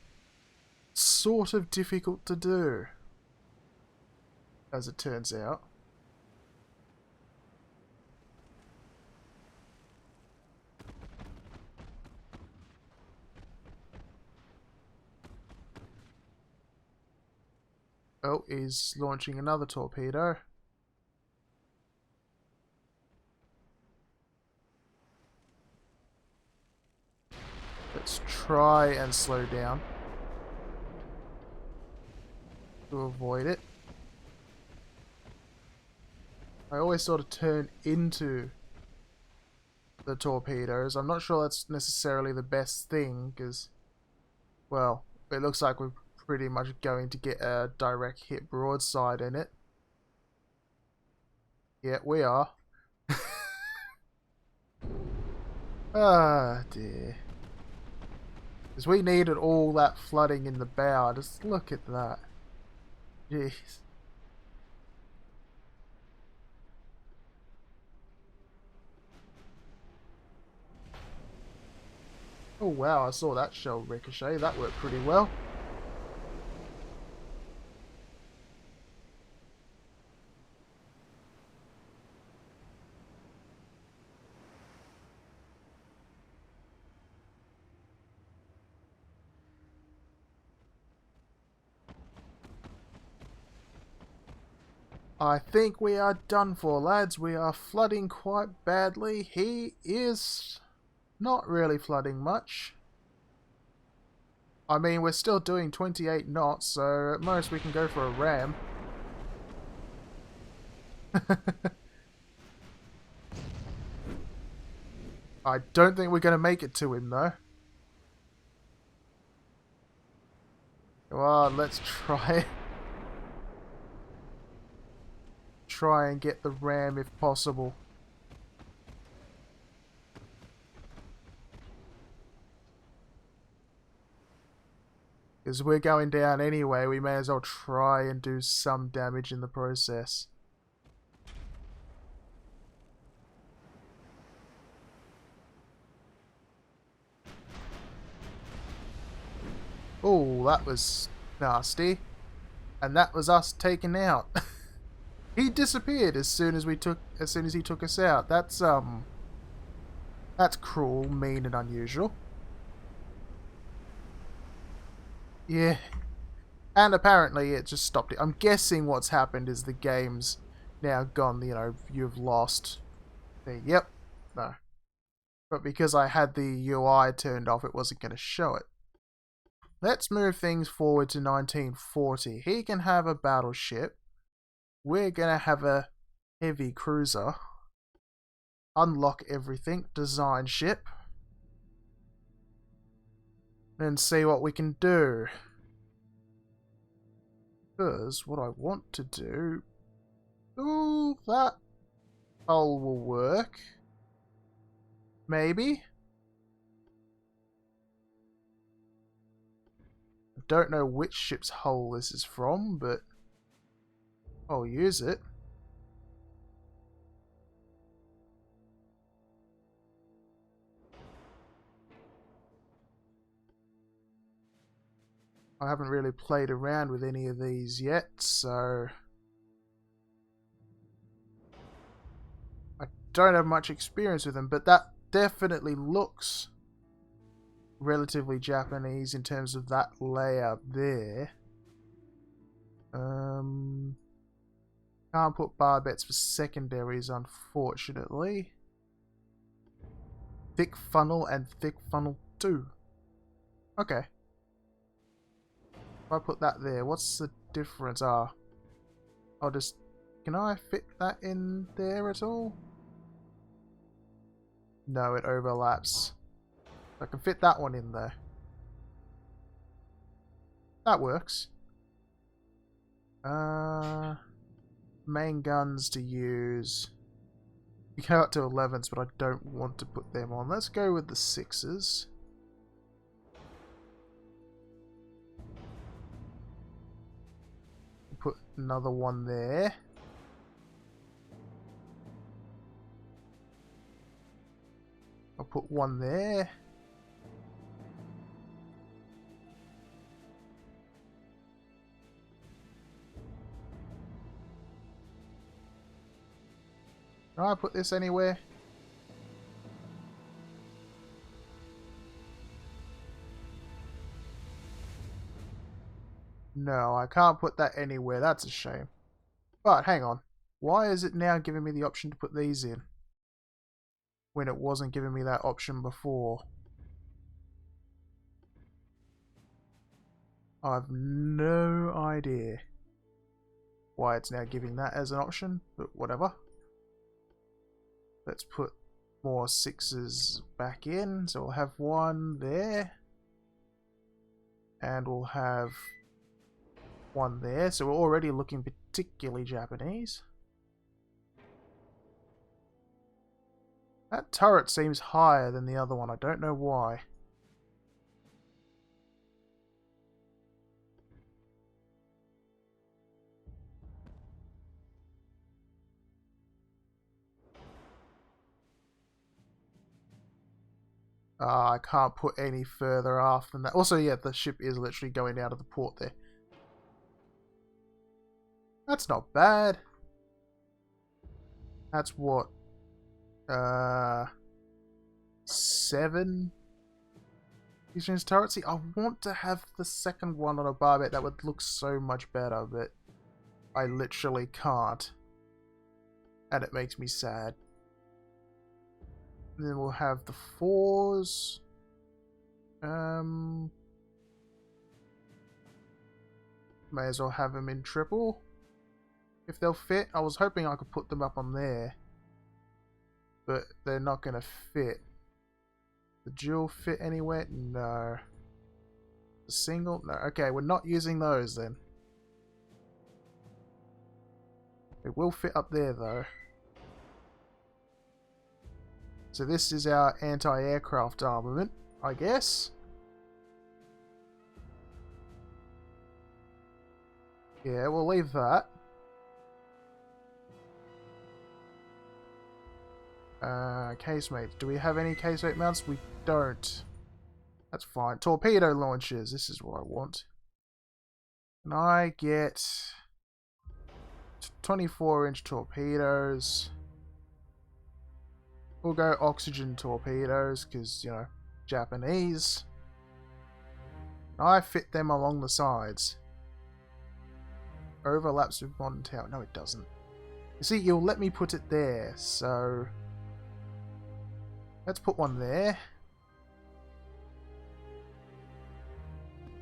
sort of difficult to do, as it turns out. Oh, he's launching another torpedo. Let's try and slow down to avoid it. I always sort of turn into the torpedoes. I'm not sure that's necessarily the best thing, because, well, it looks like we're pretty much going to get a direct hit broadside in it. Yeah, we are. Ah, dear. Because we needed all that flooding in the bow. Just look at that. Jeez. Oh wow, I saw that shell ricochet. That worked pretty well. I think we are done for, lads. We are flooding quite badly. He is not really flooding much. I mean, we're still doing 28 knots, so at most we can go for a ram. I don't think we're going to make it to him, though. Come on, let's try. Try and get the ram if possible. Because we're going down anyway, we may as well try and do some damage in the process. Oh, that was nasty. And that was us taken out. He disappeared as soon as he took us out. That's cruel, mean and unusual. Yeah. And apparently it just stopped it. I'm guessing what's happened is the game's now gone, you know, you've lost. Yep. No. But because I had the UI turned off, it wasn't going to show it. Let's move things forward to 1940. He can have a battleship. We're going to have a heavy cruiser. Unlock everything. Design ship. And see what we can do. Because what I want to do... Ooh, that hull will work. Maybe. I don't know which ship's hull this is from, but I'll use it. I haven't really played around with any of these yet, so I don't have much experience with them, but that definitely looks relatively Japanese in terms of that layout there. Can't put barbets for secondaries, unfortunately. Thick funnel and thick funnel 2. Okay. If I put that there, what's the difference? I'll just... Can I fit that in there at all? No, it overlaps. I can fit that one in there. That works. Main guns to use. You go up to 11s, but I don't want to put them on. Let's go with the 6s. Put another one there. I'll put one there. Can I put this anywhere? No, I can't put that anywhere. That's a shame. But hang on. Why is it now giving me the option to put these in? When it wasn't giving me that option before. I have no idea why it's now giving that as an option, but whatever. Let's put more 6s back in. So we'll have one there. And we'll have one there. So we're already looking particularly Japanese. That turret seems higher than the other one. I don't know why. I can't put any further aft than that. Also, yeah, the ship is literally going out of the port there. That's not bad. That's what? 7 Eastern turrets. See, I want to have the second one on a barbette. That would look so much better, but I literally can't. And it makes me sad. And then we'll have the 4s. May as well have them in triple. If they'll fit. I was hoping I could put them up on there. But they're not going to fit. The dual fit anywhere? No. The single? No. Okay, we're not using those then. It will fit up there though. So this is our anti-aircraft armament, I guess. Yeah, we'll leave that. Casemates. Do we have any casemate mounts? We don't. That's fine. Torpedo launchers. This is what I want. Can I get 24-inch torpedoes? We'll go oxygen torpedoes because, you know, Japanese. I fit them along the sides. Overlaps with modern tower. No, it doesn't. You see, you'll let me put it there, so let's put one there.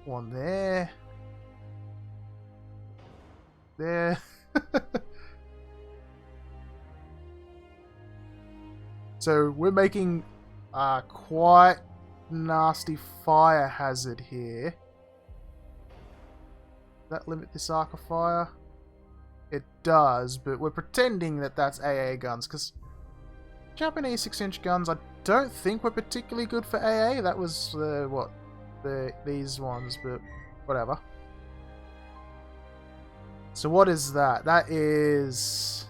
One there. There. So we're making a quite nasty fire hazard here. Does that limit this arc of fire? It does, but we're pretending that that's AA guns, because Japanese 6-inch guns I don't think were particularly good for AA. That was, these ones, but whatever. So what is that? That is...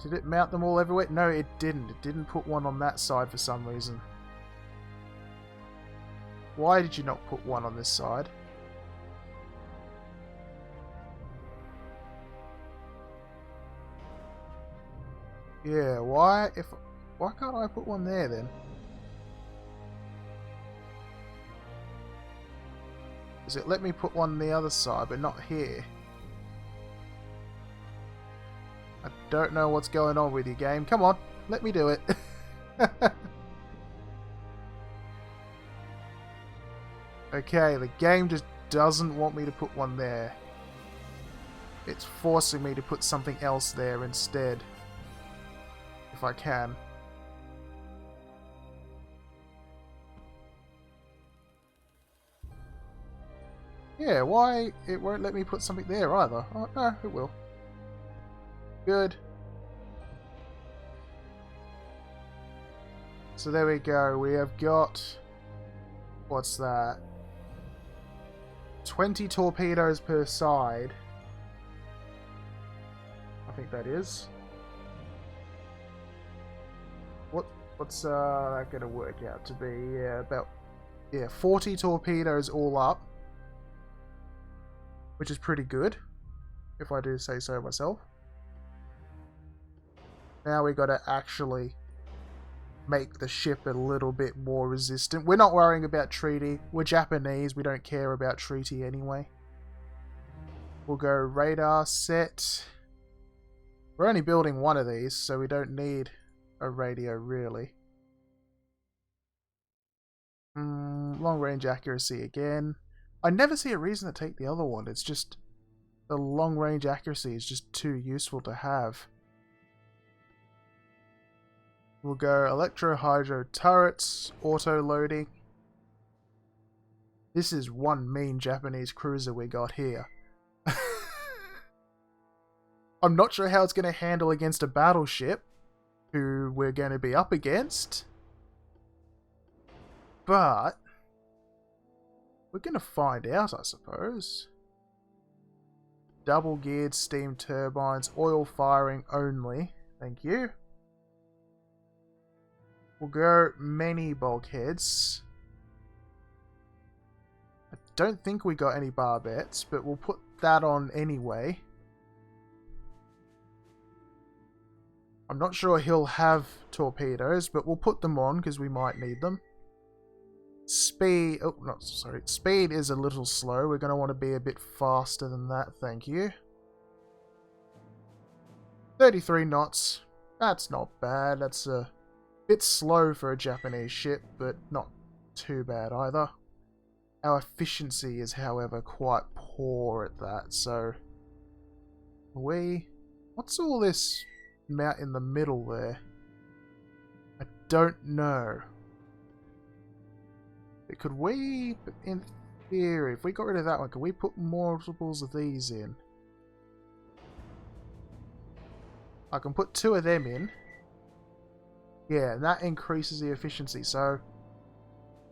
did it mount them all everywhere? No, it didn't. It didn't put one on that side for some reason. Why did you not put one on this side? Yeah, why can't I put one there then? Does it let me put one on the other side but not here? I don't know what's going on with you, game. Come on, let me do it. Okay, the game just doesn't want me to put one there. It's forcing me to put something else there instead. If I can. Yeah, why it won't let me put something there either? Oh, no, it will. Good. So there we go. We have got... what's that? 20 torpedoes per side. I think that is. What's that going to work out to be? Yeah, about 40 torpedoes all up, which is pretty good, if I do say so myself. Now we got to actually make the ship a little bit more resistant. We're not worrying about treaty. We're Japanese. We don't care about treaty anyway. We'll go radar set. We're only building one of these, so we don't need a radio really. Long range accuracy again. I never see a reason to take the other one. It's just the long range accuracy is just too useful to have. We'll go electro hydro turrets, auto loading. This is one mean Japanese cruiser we got here. I'm not sure how it's going to handle against a battleship, who we're going to be up against. But we're going to find out, I suppose. Double geared steam turbines, oil firing only. Thank you. We'll go many bulkheads. I don't think we got any barbettes, but we'll put that on anyway. I'm not sure he'll have torpedoes, but we'll put them on because we might need them. Speed... Oh, no, sorry. Speed is a little slow. We're going to want to be a bit faster than that, thank you. 33 knots. That's not bad. That's a bit slow for a Japanese ship, but not too bad either. Our efficiency is, however, quite poor at that, so... What's all this out in the middle there? I don't know. Could we, in theory, if we got rid of that one, could we put multiples of these in? I can put 2 of them in. Yeah, and that increases the efficiency, so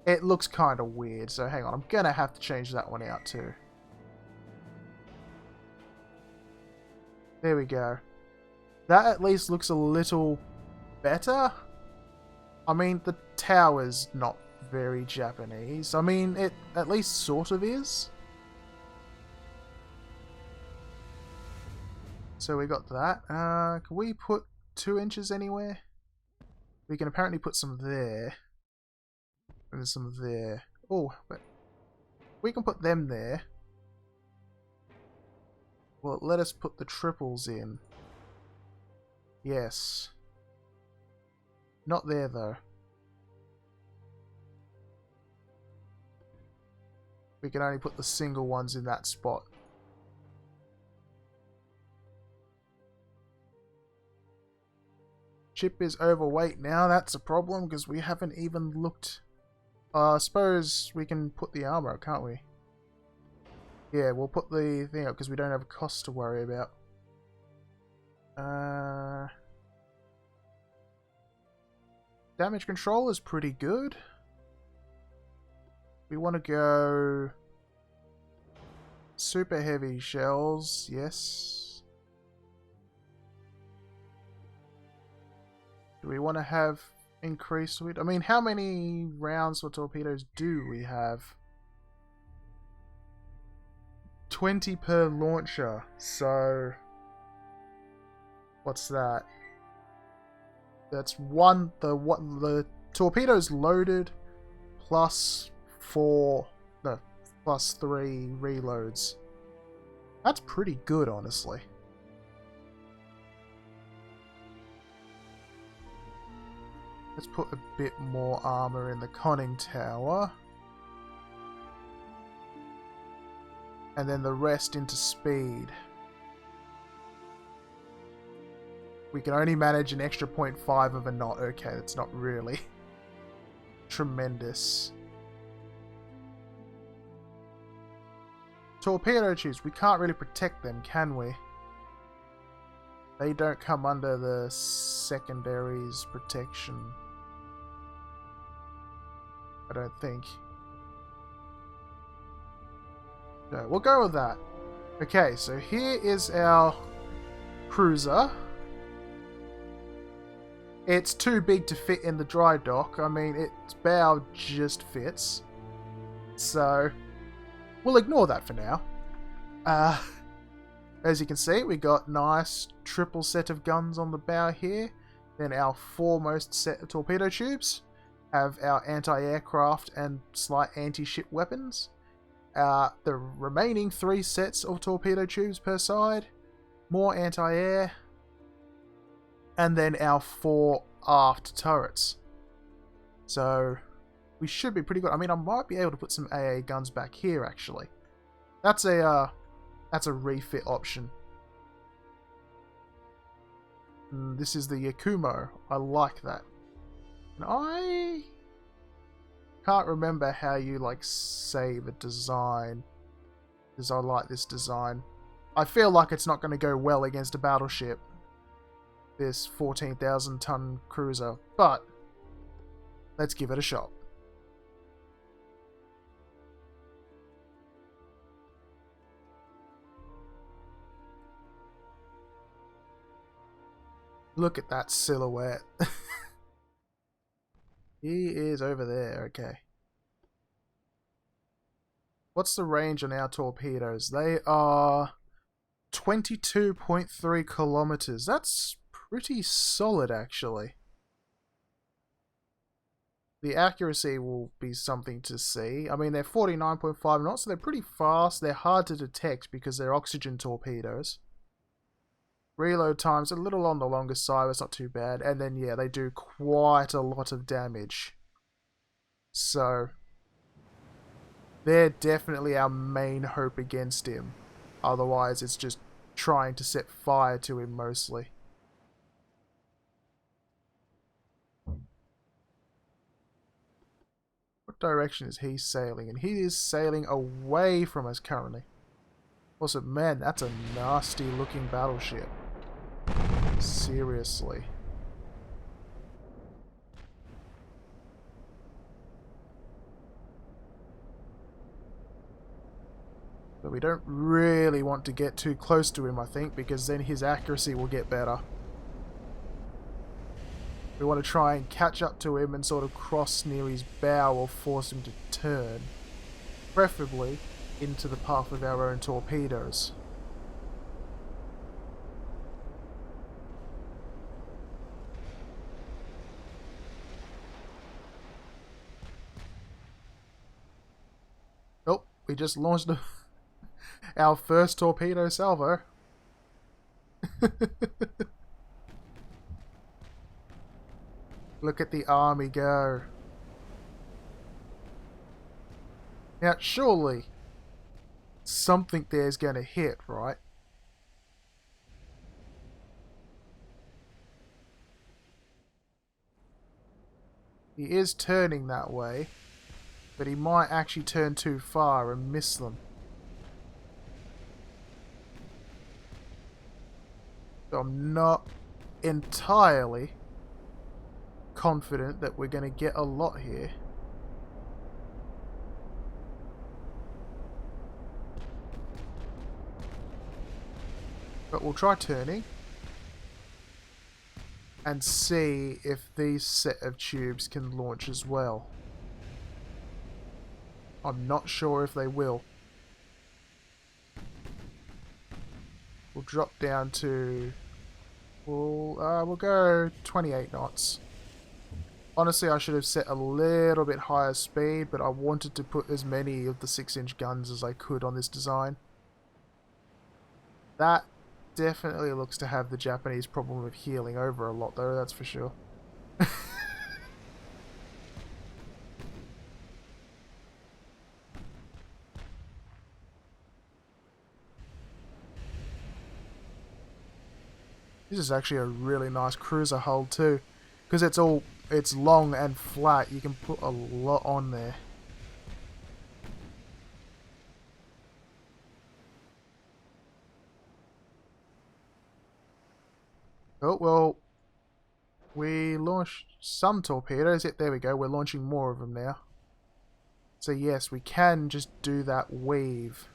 it looks kind of weird. So hang on, I'm going to have to change that one out too. There we go. That at least looks a little better. I mean, the tower's not very Japanese. I mean, it at least sort of is. So we got that. Can we put 2 inches anywhere? We can apparently put some there. And some there. Oh, but we can put them there. Well, let us put the triples in. Yes. Not there, though. We can only put the single ones in that spot. Ship is overweight now. That's a problem because we haven't even looked. I suppose we can put the armor up, can't we? Yeah, we'll put the thing up because we don't have a cost to worry about. Damage control is pretty good. We want to go super heavy shells, yes. Do we want to have increased width? I mean, how many rounds for torpedoes do we have? 20 per launcher, so what's that? That's the torpedoes loaded plus 3 reloads. That's pretty good, honestly. Let's put a bit more armor in the conning tower. And then the rest into speed. We can only manage an extra 0.5 of a knot. Okay, that's not really tremendous. Torpedo tubes, we can't really protect them, can we? They don't come under the secondaries protection. I don't think. No, we'll go with that. Okay, so here is our cruiser. It's too big to fit in the dry dock. I mean, its bow just fits. So, we'll ignore that for now. As you can see, we got nice triple set of guns on the bow here. Then our foremost set of torpedo tubes have our anti-aircraft and slight anti-ship weapons. The remaining 3 sets of torpedo tubes per side, more anti-air, and then our 4 aft turrets. So we should be pretty good. I mean, I might be able to put some AA guns back here actually. That's a refit option. This is the Yakumo. I like that. And I can't remember how you like save a design, because I like this design. I feel like it's not going to go well against a battleship. this 14,000 ton cruiser, but let's give it a shot. Look at that silhouette. He is over there, okay. What's the range on our torpedoes? They are 22.3 kilometers. That's pretty solid, actually. The accuracy will be something to see. I mean, they're 49.5 knots, so they're pretty fast. They're hard to detect because they're oxygen torpedoes. Reload time's a little on the longer side, but it's not too bad. And then, yeah, they do quite a lot of damage. So, they're definitely our main hope against him. Otherwise, it's just trying to set fire to him mostly. What direction is he sailing? And he is sailing away from us currently. Also, man, that's a nasty looking battleship. Seriously. But we don't really want to get too close to him, I think, because then his accuracy will get better. We want to try and catch up to him and sort of cross near his bow or force him to turn. Preferably into the path of our own torpedoes. Oh, we just launched our first torpedo salvo. Look at the army go. Now, surely something there's going to hit, right? He is turning that way, but he might actually turn too far and miss them. So I'm not entirely confident that we're going to get a lot here. But we'll try turning and see if these set of tubes can launch as well. I'm not sure if they will. We'll drop down to... We'll go 28 knots. Honestly, I should have set a little bit higher speed, but I wanted to put as many of the 6-inch guns as I could on this design. That definitely looks to have the Japanese problem of healing over a lot, though, that's for sure. This is actually a really nice cruiser hull too, because it's long and flat. You can put a lot on there. Oh well, we launched some torpedoes. Yep, there we go. We're launching more of them now. So yes, we can just do that wave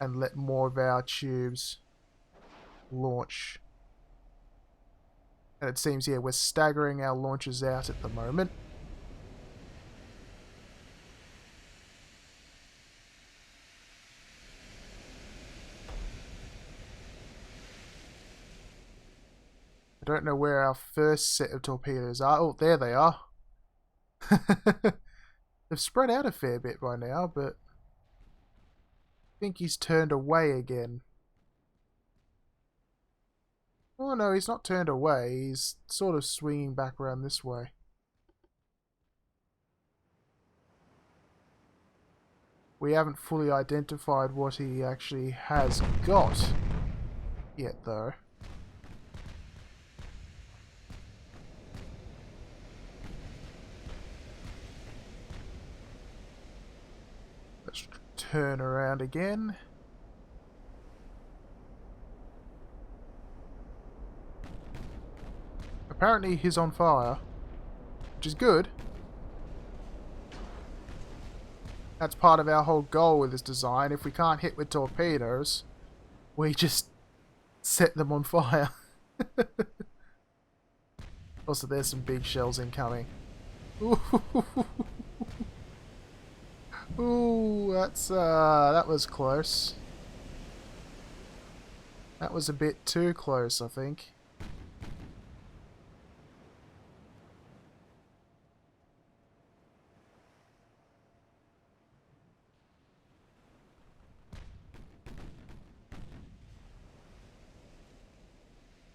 and let more of our tubes launch. And it seems, yeah, we're staggering our launches out at the moment. I don't know where our first set of torpedoes are. Oh, there they are. They've spread out a fair bit by now, but I think he's turned away again. Oh no, he's not turned away. He's sort of swinging back around this way. We haven't fully identified what he actually has got yet, though. Let's turn around again. apparently he's on fire, which is good. That's part of our whole goal with this design. If we can't hit with torpedoes, we just set them on fire. Also, there's some big shells incoming. Ooh, ooh, that was close. That was a bit too close, I think.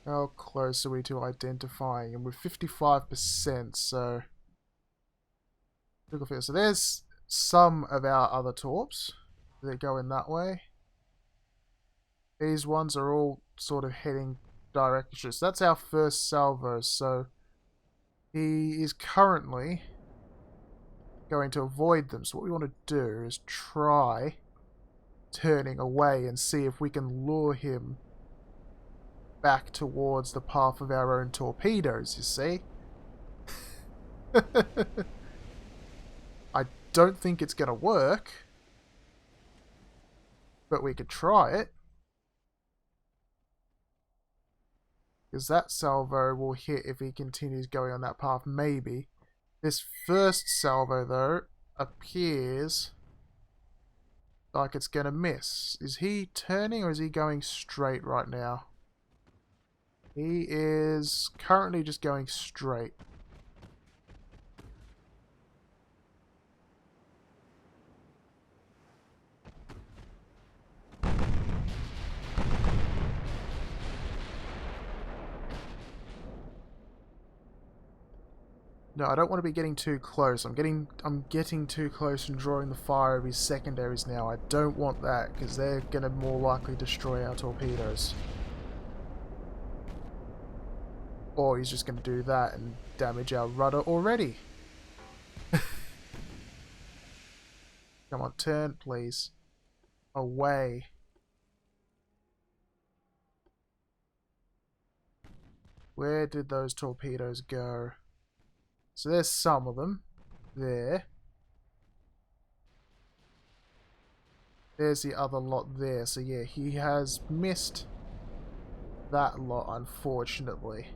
How close are we to identifying? And we're 55%, so... So there's some of our other torps that go in that way. These ones are all sort of heading directly. So that's our first salvo, so... He is currently going to avoid them. So what we want to do is try turning away and see if we can lure him back towards the path of our own torpedoes, you see? I don't think it's going to work, but we could try it. Because that salvo will hit if he continues going on that path, maybe. This first salvo, though, appears like it's going to miss. Is he turning or is he going straight right now? He is currently just going straight. No, I don't want to be getting too close. I'm getting too close and drawing the fire of his secondaries now. I don't want that, because they're going to more likely destroy our torpedoes. Or he's just going to do that and damage our rudder already. Come on, turn, please. Away. Where did those torpedoes go? So there's some of them. There. There's the other lot there. So yeah, he has missed that lot, unfortunately.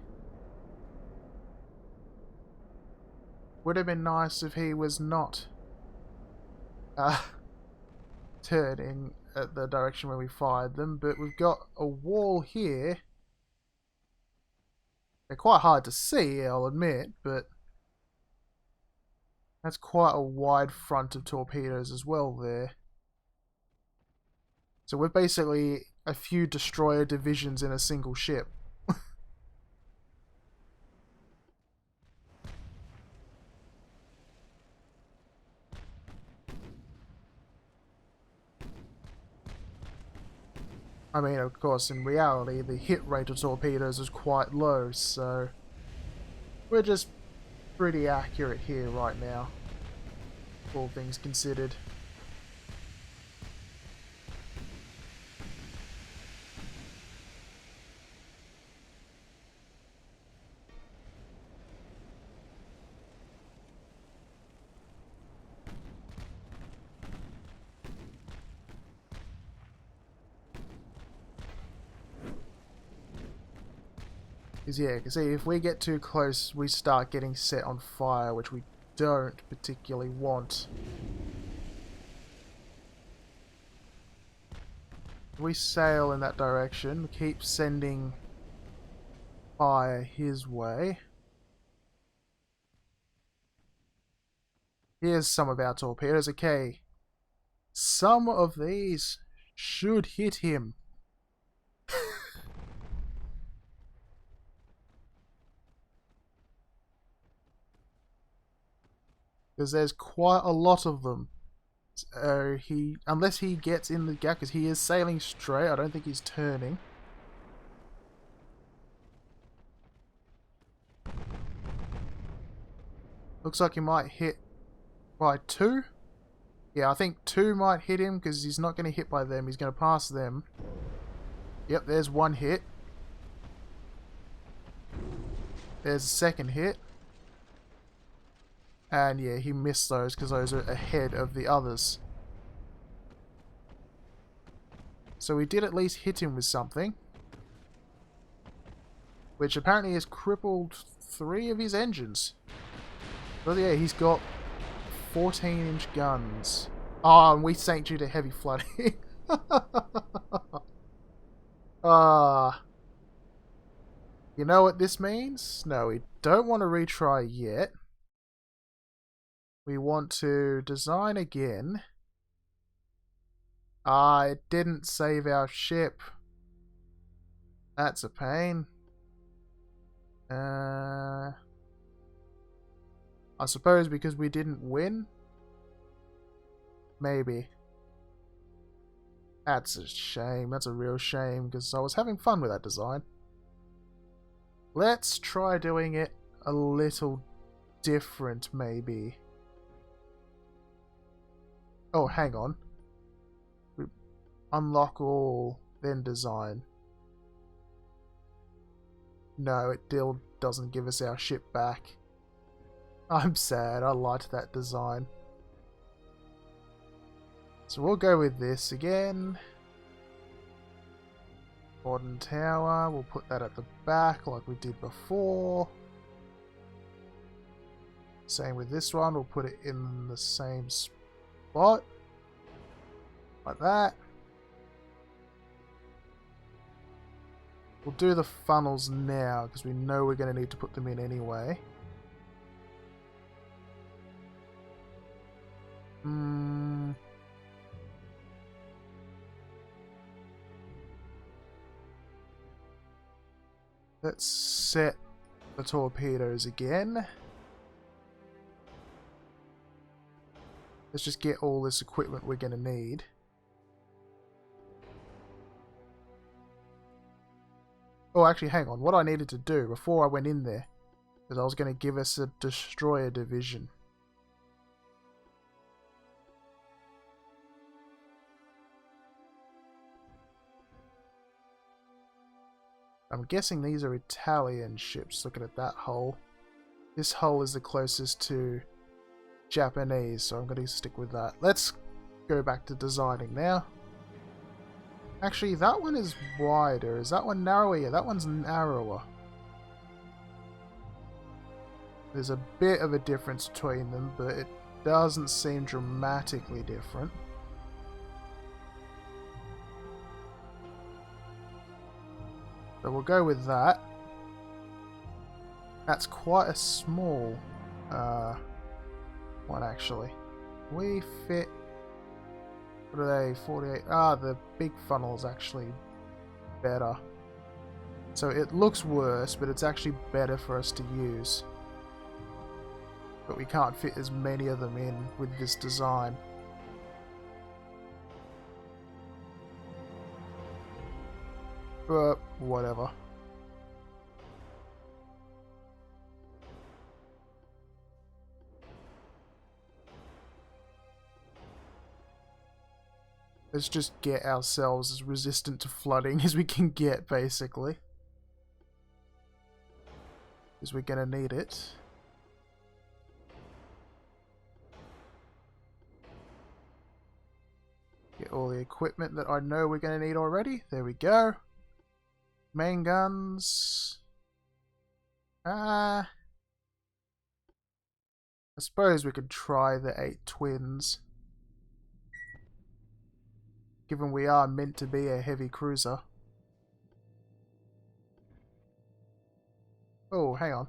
Would have been nice if he was not turning at the direction where we fired them, but we've got a wall here. They're quite hard to see, I'll admit, but that's quite a wide front of torpedoes as well there. So we're basically a few destroyer divisions in a single ship. I mean, of course, in reality, the hit rate of torpedoes is quite low, so we're just pretty accurate here right now, all things considered. Because yeah, see, if we get too close, we start getting set on fire, which we don't particularly want. We sail in that direction, keep sending fire his way. Here's some of our torpedoes. Okay, some of these should hit him. Because there's quite a lot of them. Unless he gets in the gap, because he is sailing straight, I don't think he's turning. Looks like he might hit by 2. Yeah, I think 2 might hit him, because he's not going to hit by them, he's going to pass them. Yep, there's 1 hit. There's a second hit. And yeah, he missed those because those are ahead of the others. So we did at least hit him with something. Which apparently has crippled 3 of his engines. Oh yeah, he's got 14-inch guns. Oh, and we sank due to heavy flooding. Ah. You know what this means? No, we don't want to retry yet. We want to design again. Ah, it didn't save our ship. That's a pain. I suppose because we didn't win? Maybe. That's a shame. That's a real shame because I was having fun with that design. Let's try doing it a little different, maybe. Oh, hang on. Unlock all, then design. No, it still doesn't give us our ship back. I'm sad, I liked that design. So we'll go with this again. Modern tower, we'll put that at the back like we did before. Same with this one, we'll put it in the same spot. Like that. We'll do the funnels now because we know we're going to need to put them in anyway. Let's set the torpedoes again. Let's just get all this equipment we're going to need. Oh, actually, hang on. What I needed to do before I went in there is I was going to give us a destroyer division. I'm guessing these are Italian ships, looking at that hull. This hull is the closest to Japanese, so I'm going to stick with that. Let's go back to designing now. Actually, that one is wider. Is that one narrower? Yeah, that one's narrower. There's a bit of a difference between them, but it doesn't seem dramatically different. So we'll go with that. That's quite a small one, actually. We fit... What are they? 48? Ah, the big funnel's actually better. So it looks worse, but it's actually better for us to use. But we can't fit as many of them in with this design. But whatever. Let's just get ourselves as resistant to flooding as we can get, basically. Because we're going to need it. Get all the equipment that I know we're going to need already. There we go. Main guns. I suppose we could try the 8 twins. Given we are meant to be a heavy cruiser. Oh, hang on.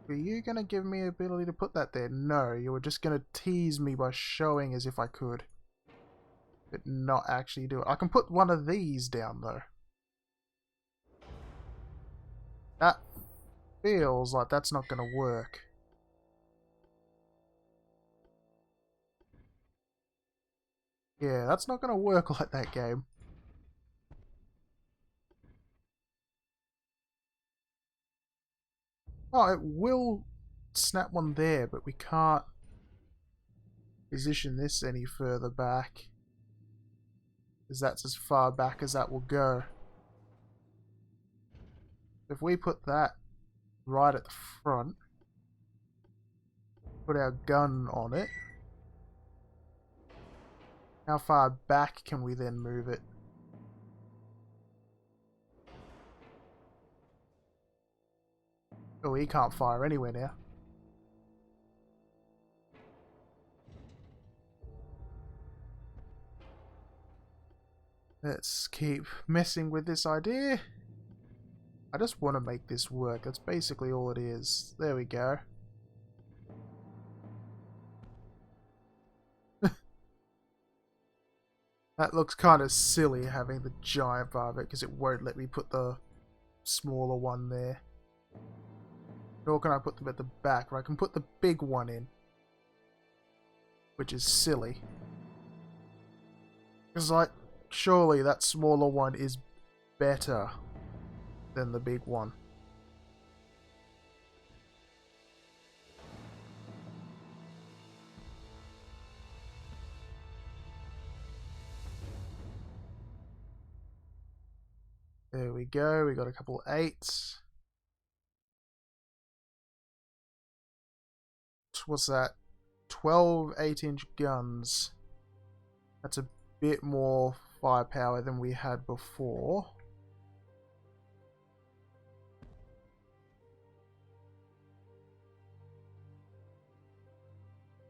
Were you going to give me the ability to put that there? No, you were just going to tease me by showing as if I could. But not actually do it. I can put one of these down, though. That feels like that's not going to work. Yeah, that's not going to work like that, game. Oh, it will snap one there, but we can't position this any further back. Because that's as far back as that will go. If we put that right at the front. Put our gun on it. How far back can we then move it? Oh, he can't fire anywhere now. Let's keep messing with this idea. I just want to make this work. That's basically all it is. There we go. That looks kind of silly having the giant part of it because it won't let me put the smaller one there. Nor can I put them at the back. I can put the big one in, which is silly. Because, like, surely that smaller one is better than the big one. There we go, we got a couple 8s. What's that? 12 8-inch guns. That's a bit more firepower than we had before.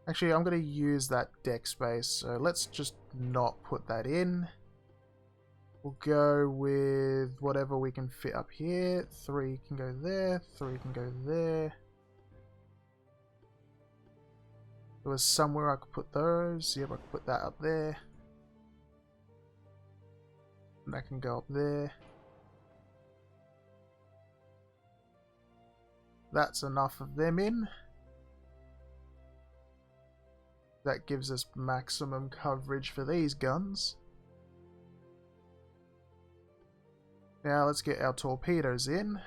Actually, I'm going to use that deck space, so let's just not put that in. We'll go with whatever we can fit up here. 3 can go there, 3 can go there. There was somewhere I could put those. Yep, I could put that up there. And that can go up there. That's enough of them in. That gives us maximum coverage for these guns. Now let's get our torpedoes in.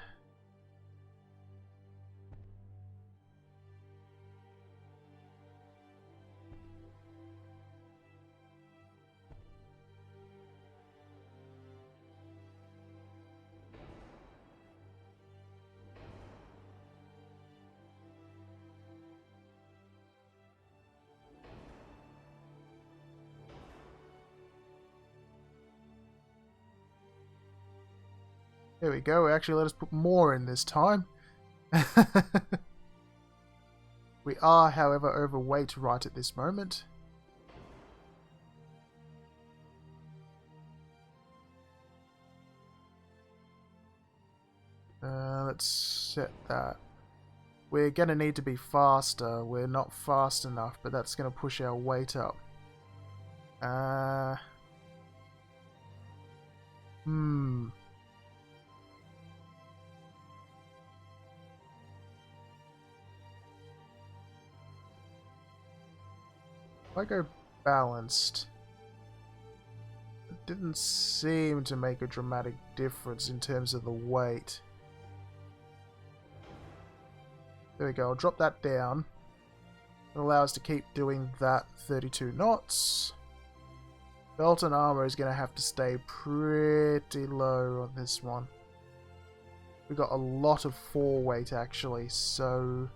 There we go, it actually let us put more in this time. We are, however, overweight right at this moment. Let's set that. We're going to need to be faster. We're not fast enough, but that's going to push our weight up. If I go balanced, it didn't seem to make a dramatic difference in terms of the weight. There we go, I'll drop that down. It'll allow us to keep doing that 32 knots. Belt and armor is going to have to stay pretty low on this one. We got a lot of 4 weight actually, so...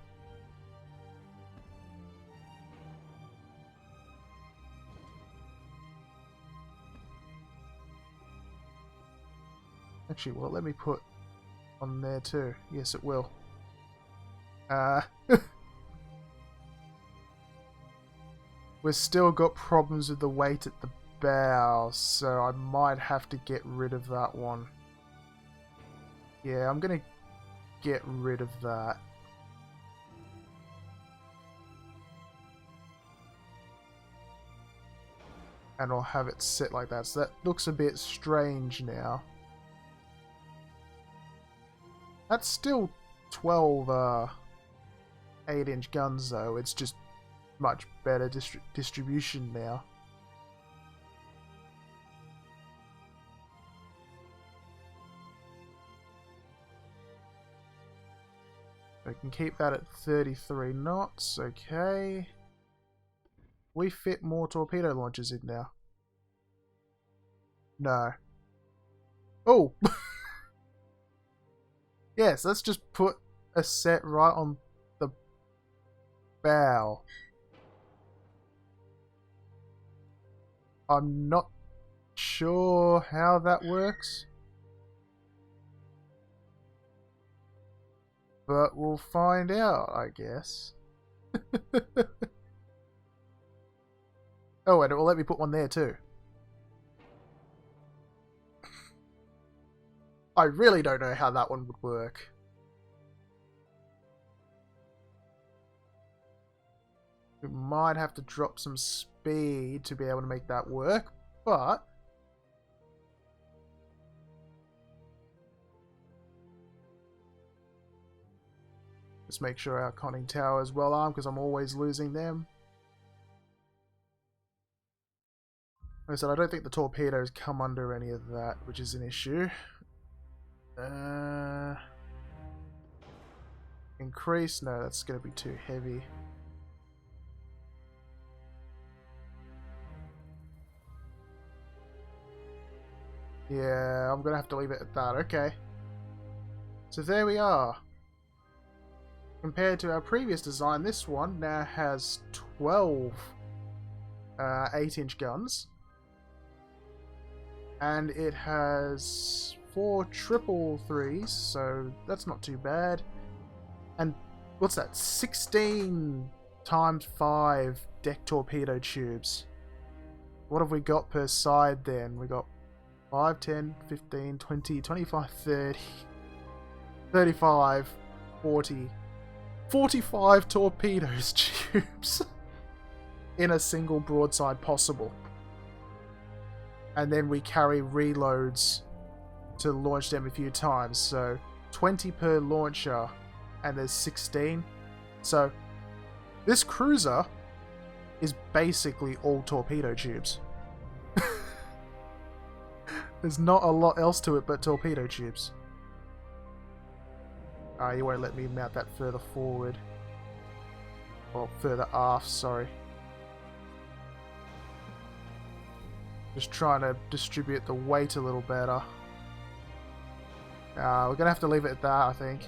Actually, will it let me put on there too? Yes, it will. We've still got problems with the weight at the bow, so I might have to get rid of that one. Yeah, I'm gonna get rid of that. And I'll have it set like that, so that looks a bit strange now. That's still 12 8-inch guns though, it's just much better distribution now. We can keep that at 33 knots, okay. We fit more torpedo launchers in now. No. Oh! Yes, let's just put are set right on the bow. I'm not sure how that works, but we'll find out, I guess. Oh, and it will let me put one there too. I really don't know how that one would work. We might have to drop some speed to be able to make that work, but just make sure our conning tower is well armed, because I'm always losing them. Like I said, I don't think the torpedoes come under any of that, which is an issue. Increase? No, that's going to be too heavy. Yeah, I'm going to have to leave it at that. Okay. So there we are. Compared to our previous design, this one now has 12 8-inch guns. And it has 4 triple threes, so that's not too bad. And what's that? 16 times 5 deck torpedo tubes. What have we got per side then? We got 5, 10, 15, 20, 25, 30, 35, 40, 45 torpedoes tubes in a single broadside possible. And then we carry reloads to launch them a few times. So 20 per launcher, and there's 16. So this cruiser is basically all torpedo tubes. There's not a lot else to it but torpedo tubes. You won't let me mount that further forward. Or further aft, sorry. Just trying to distribute the weight a little better. We're going to have to leave it at that, I think.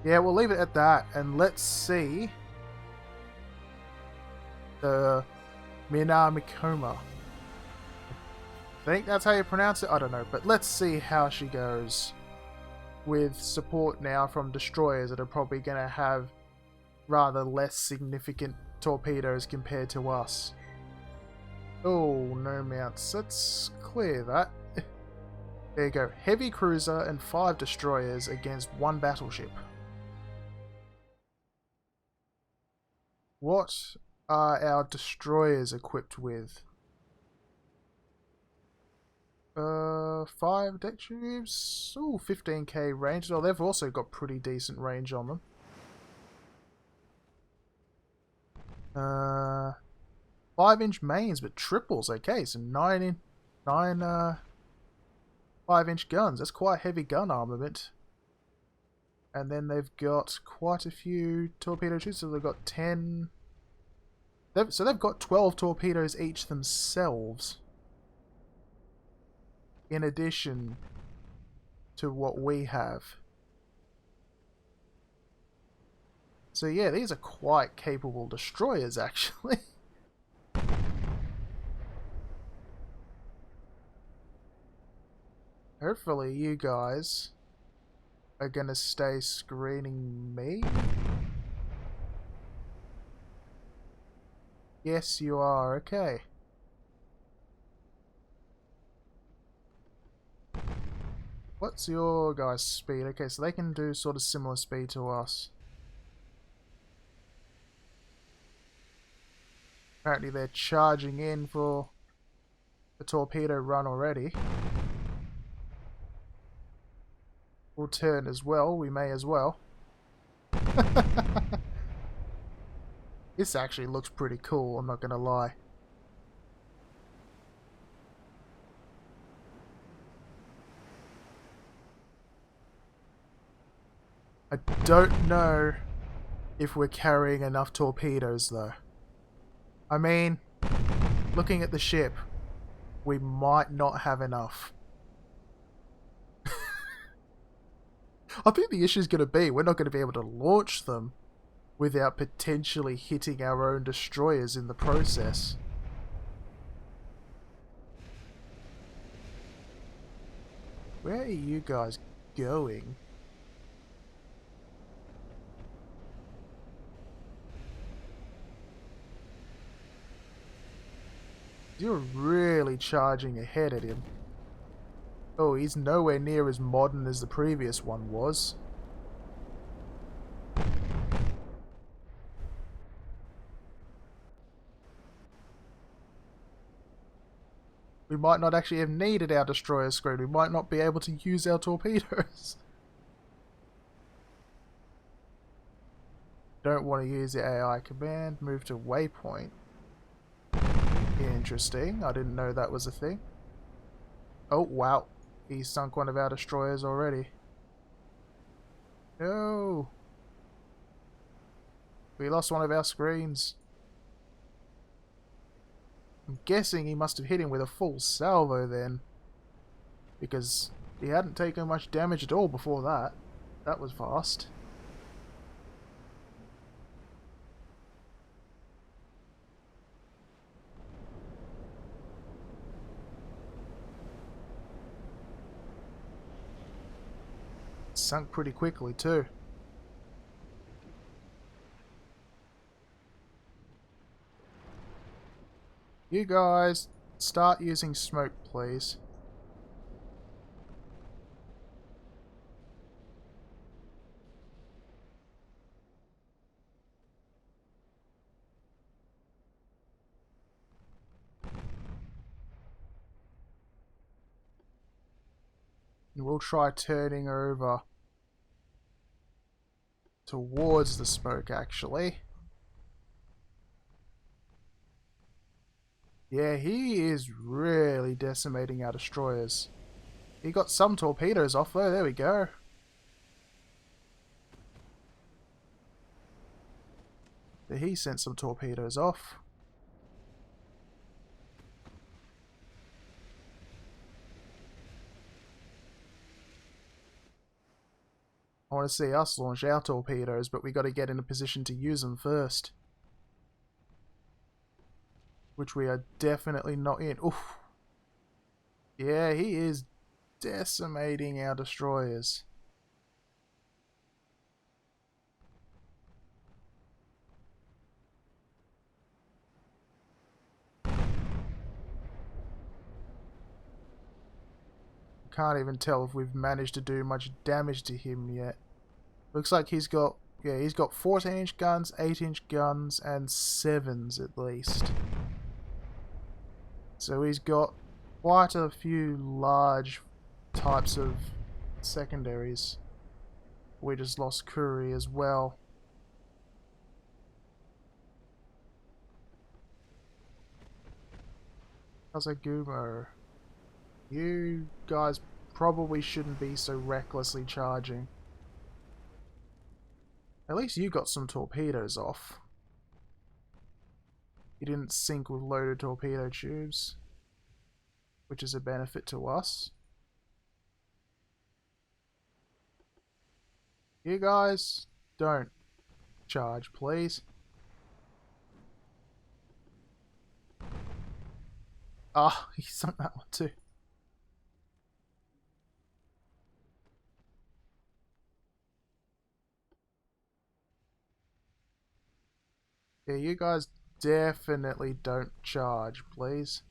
Yeah, we'll leave it at that. And let's see the Minamikoma. I think that's how you pronounce it. I don't know. But let's see how she goes with support now from destroyers that are probably going to have rather less significant torpedoes compared to us. Oh, no mounts. Let's clear that. There you go. Heavy cruiser and 5 destroyers against 1 battleship. What are our destroyers equipped with? 5 deck tubes. Ooh, 15k range. Well, they've also got pretty decent range on them. 5-inch mains, but triples. Okay, so 9 5-inch guns. That's quite heavy gun armament. And then they've got quite a few torpedo tubes. So they've got 10. So they've got 12 torpedoes each themselves, in addition to what we have. So yeah, these are quite capable destroyers, actually. Hopefully you guys are gonna stay screening me. Yes, you are. Okay. What's your guys' speed? Okay, so they can do sort of similar speed to us. Apparently they're charging in for the torpedo run already. We'll turn as well. We may as well. This actually looks pretty cool, I'm not gonna lie. I don't know if we're carrying enough torpedoes though. I mean, looking at the ship, we might not have enough. I think the issue is going to be we're not going to be able to launch them without potentially hitting our own destroyers in the process. Where are you guys going? You're really charging ahead at him. Oh, he's nowhere near as modern as the previous one was. We might not actually have needed our destroyer screen. We might not be able to use our torpedoes. Don't want to use the AI command. Move to waypoint. Interesting. I didn't know that was a thing. Oh, wow. He sunk one of our destroyers already. No. We lost one of our screens. I'm guessing he must have hit him with a full salvo then. Because he hadn't taken much damage at all before that. That was fast. Sunk pretty quickly too. You guys, start using smoke, please. And we'll try turning over towards the smoke, actually. Yeah, he is really decimating our destroyers. He got some torpedoes off though, there we go. He sent some torpedoes off. I want to see us launch our torpedoes, but we got to get in a position to use them first. Which we are definitely not in. Oof. Yeah, he is decimating our destroyers. Can't even tell if we've managed to do much damage to him yet. Looks like he's got 14-inch guns, 8-inch guns, and 7s at least. So he's got quite a few large types of secondaries. We just lost Curry as well. How's a Gumo? You guys probably shouldn't be so recklessly charging. At least you got some torpedoes off. You didn't sink with loaded torpedo tubes, which is a benefit to us. You guys, don't charge, please. Ah, he sunk that one too. Yeah, you guys definitely don't charge, please.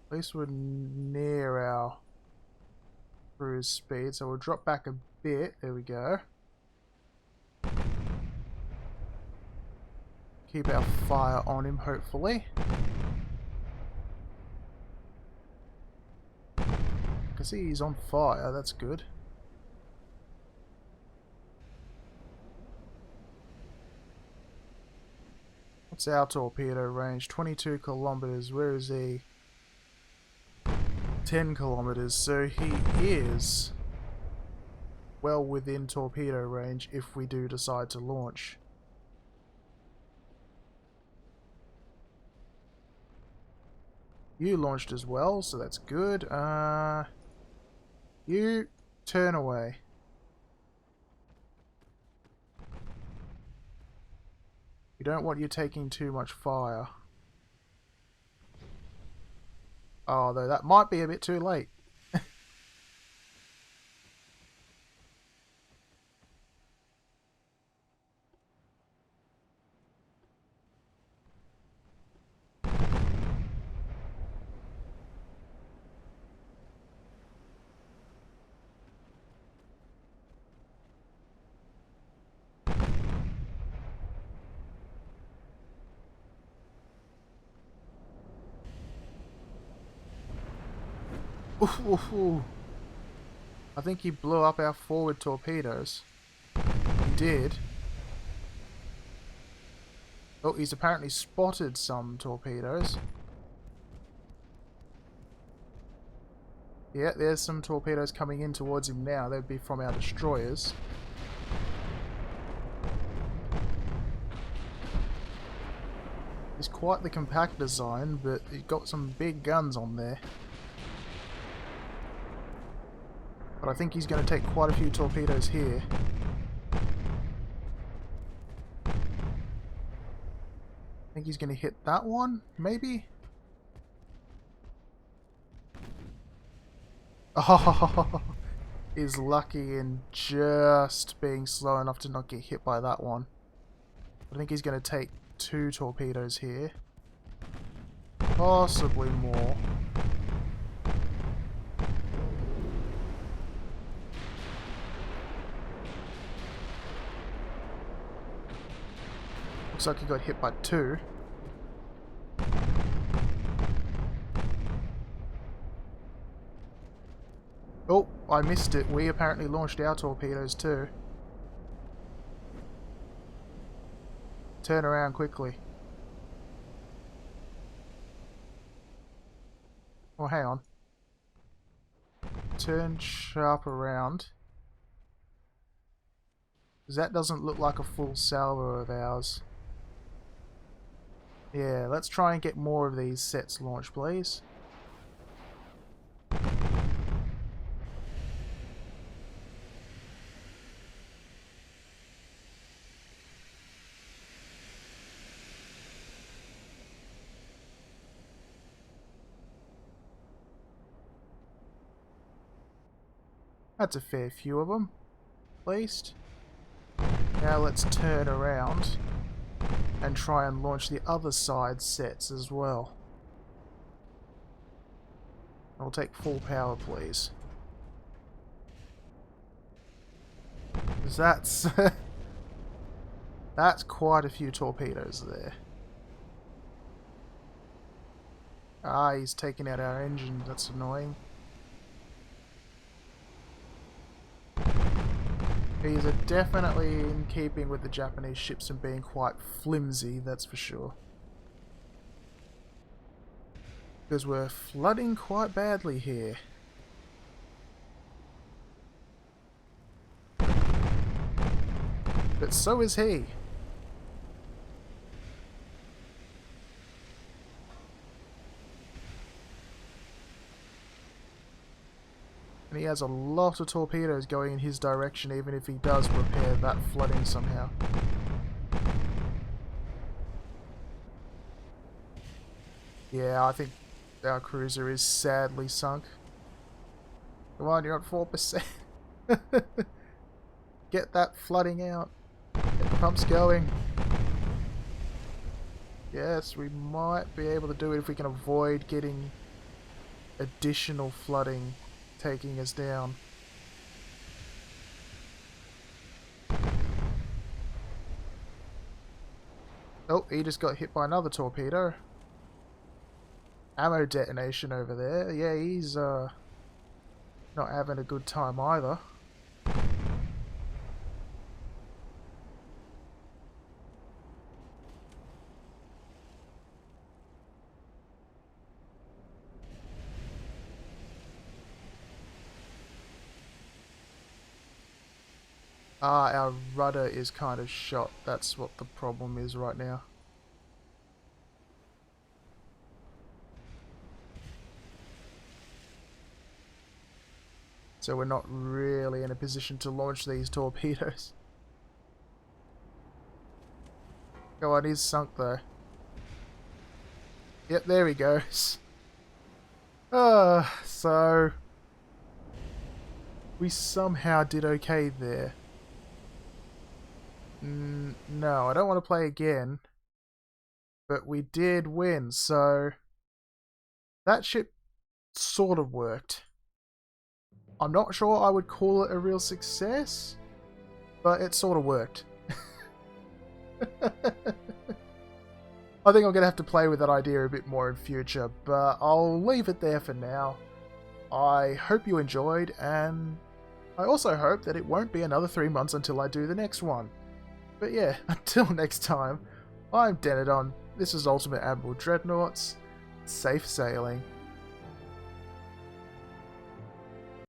At least we're near our cruise speed, so we'll drop back a bit. There we go. Keep our fire on him, hopefully. I can see he's on fire, that's good. What's our torpedo range? 22 kilometers. Where is he? 10 kilometers, so he is well within torpedo range if we do decide to launch. You launched as well, so that's good. You turn away. You don't want you taking too much fire. Oh, though that might be a bit too late. Oof, oof, oof. I think he blew up our forward torpedoes. He did. Oh, he's apparently spotted some torpedoes. Yeah, there's some torpedoes coming in towards him now. They'd be from our destroyers. It's quite the compact design, but he's got some big guns on there. But I think he's going to take quite a few torpedoes here. I think he's going to hit that one, maybe? Oh, he's lucky in just being slow enough to not get hit by that one. I think he's going to take 2 torpedoes here. Possibly more. Looks like he got hit by 2. Oh, I missed it. We apparently launched our torpedoes too. Turn around quickly. Oh, hang on. Turn sharp around. Because that doesn't look like a full salvo of ours. Yeah, let's try and get more of these sets launched, please. That's a fair few of them, at least. Now let's turn around and try and launch the other side sets as well. I'll take full power, please. 'Cause that's that's quite a few torpedoes there. Ah, he's taking out our engine. That's annoying. These are definitely in keeping with the Japanese ships and being quite flimsy, that's for sure. Because we're flooding quite badly here. But so is he. And he has a lot of torpedoes going in his direction, even if he does repair that flooding somehow. Yeah, I think our cruiser is sadly sunk. Come on, you're at 4%. Get that flooding out. Get the pumps going. Yes, we might be able to do it if we can avoid getting additional flooding taking us down. Oh, he just got hit by another torpedo. Ammo detonation over there. Yeah, he's not having a good time either. Ah, our rudder is kind of shot. That's what the problem is right now. So we're not really in a position to launch these torpedoes. Go on, he's sunk though. Yep, there he goes. So we somehow did okay there. No, I don't want to play again. But we did win, so that ship sort of worked. I'm not sure I would call it a real success, but it sort of worked. I think I'm going to have to play with that idea a bit more in future, but I'll leave it there for now. I hope you enjoyed, and I also hope that it won't be another 3 months until I do the next one. But yeah, until next time, I'm Denodon, this is Ultimate Admiral Dreadnoughts, safe sailing.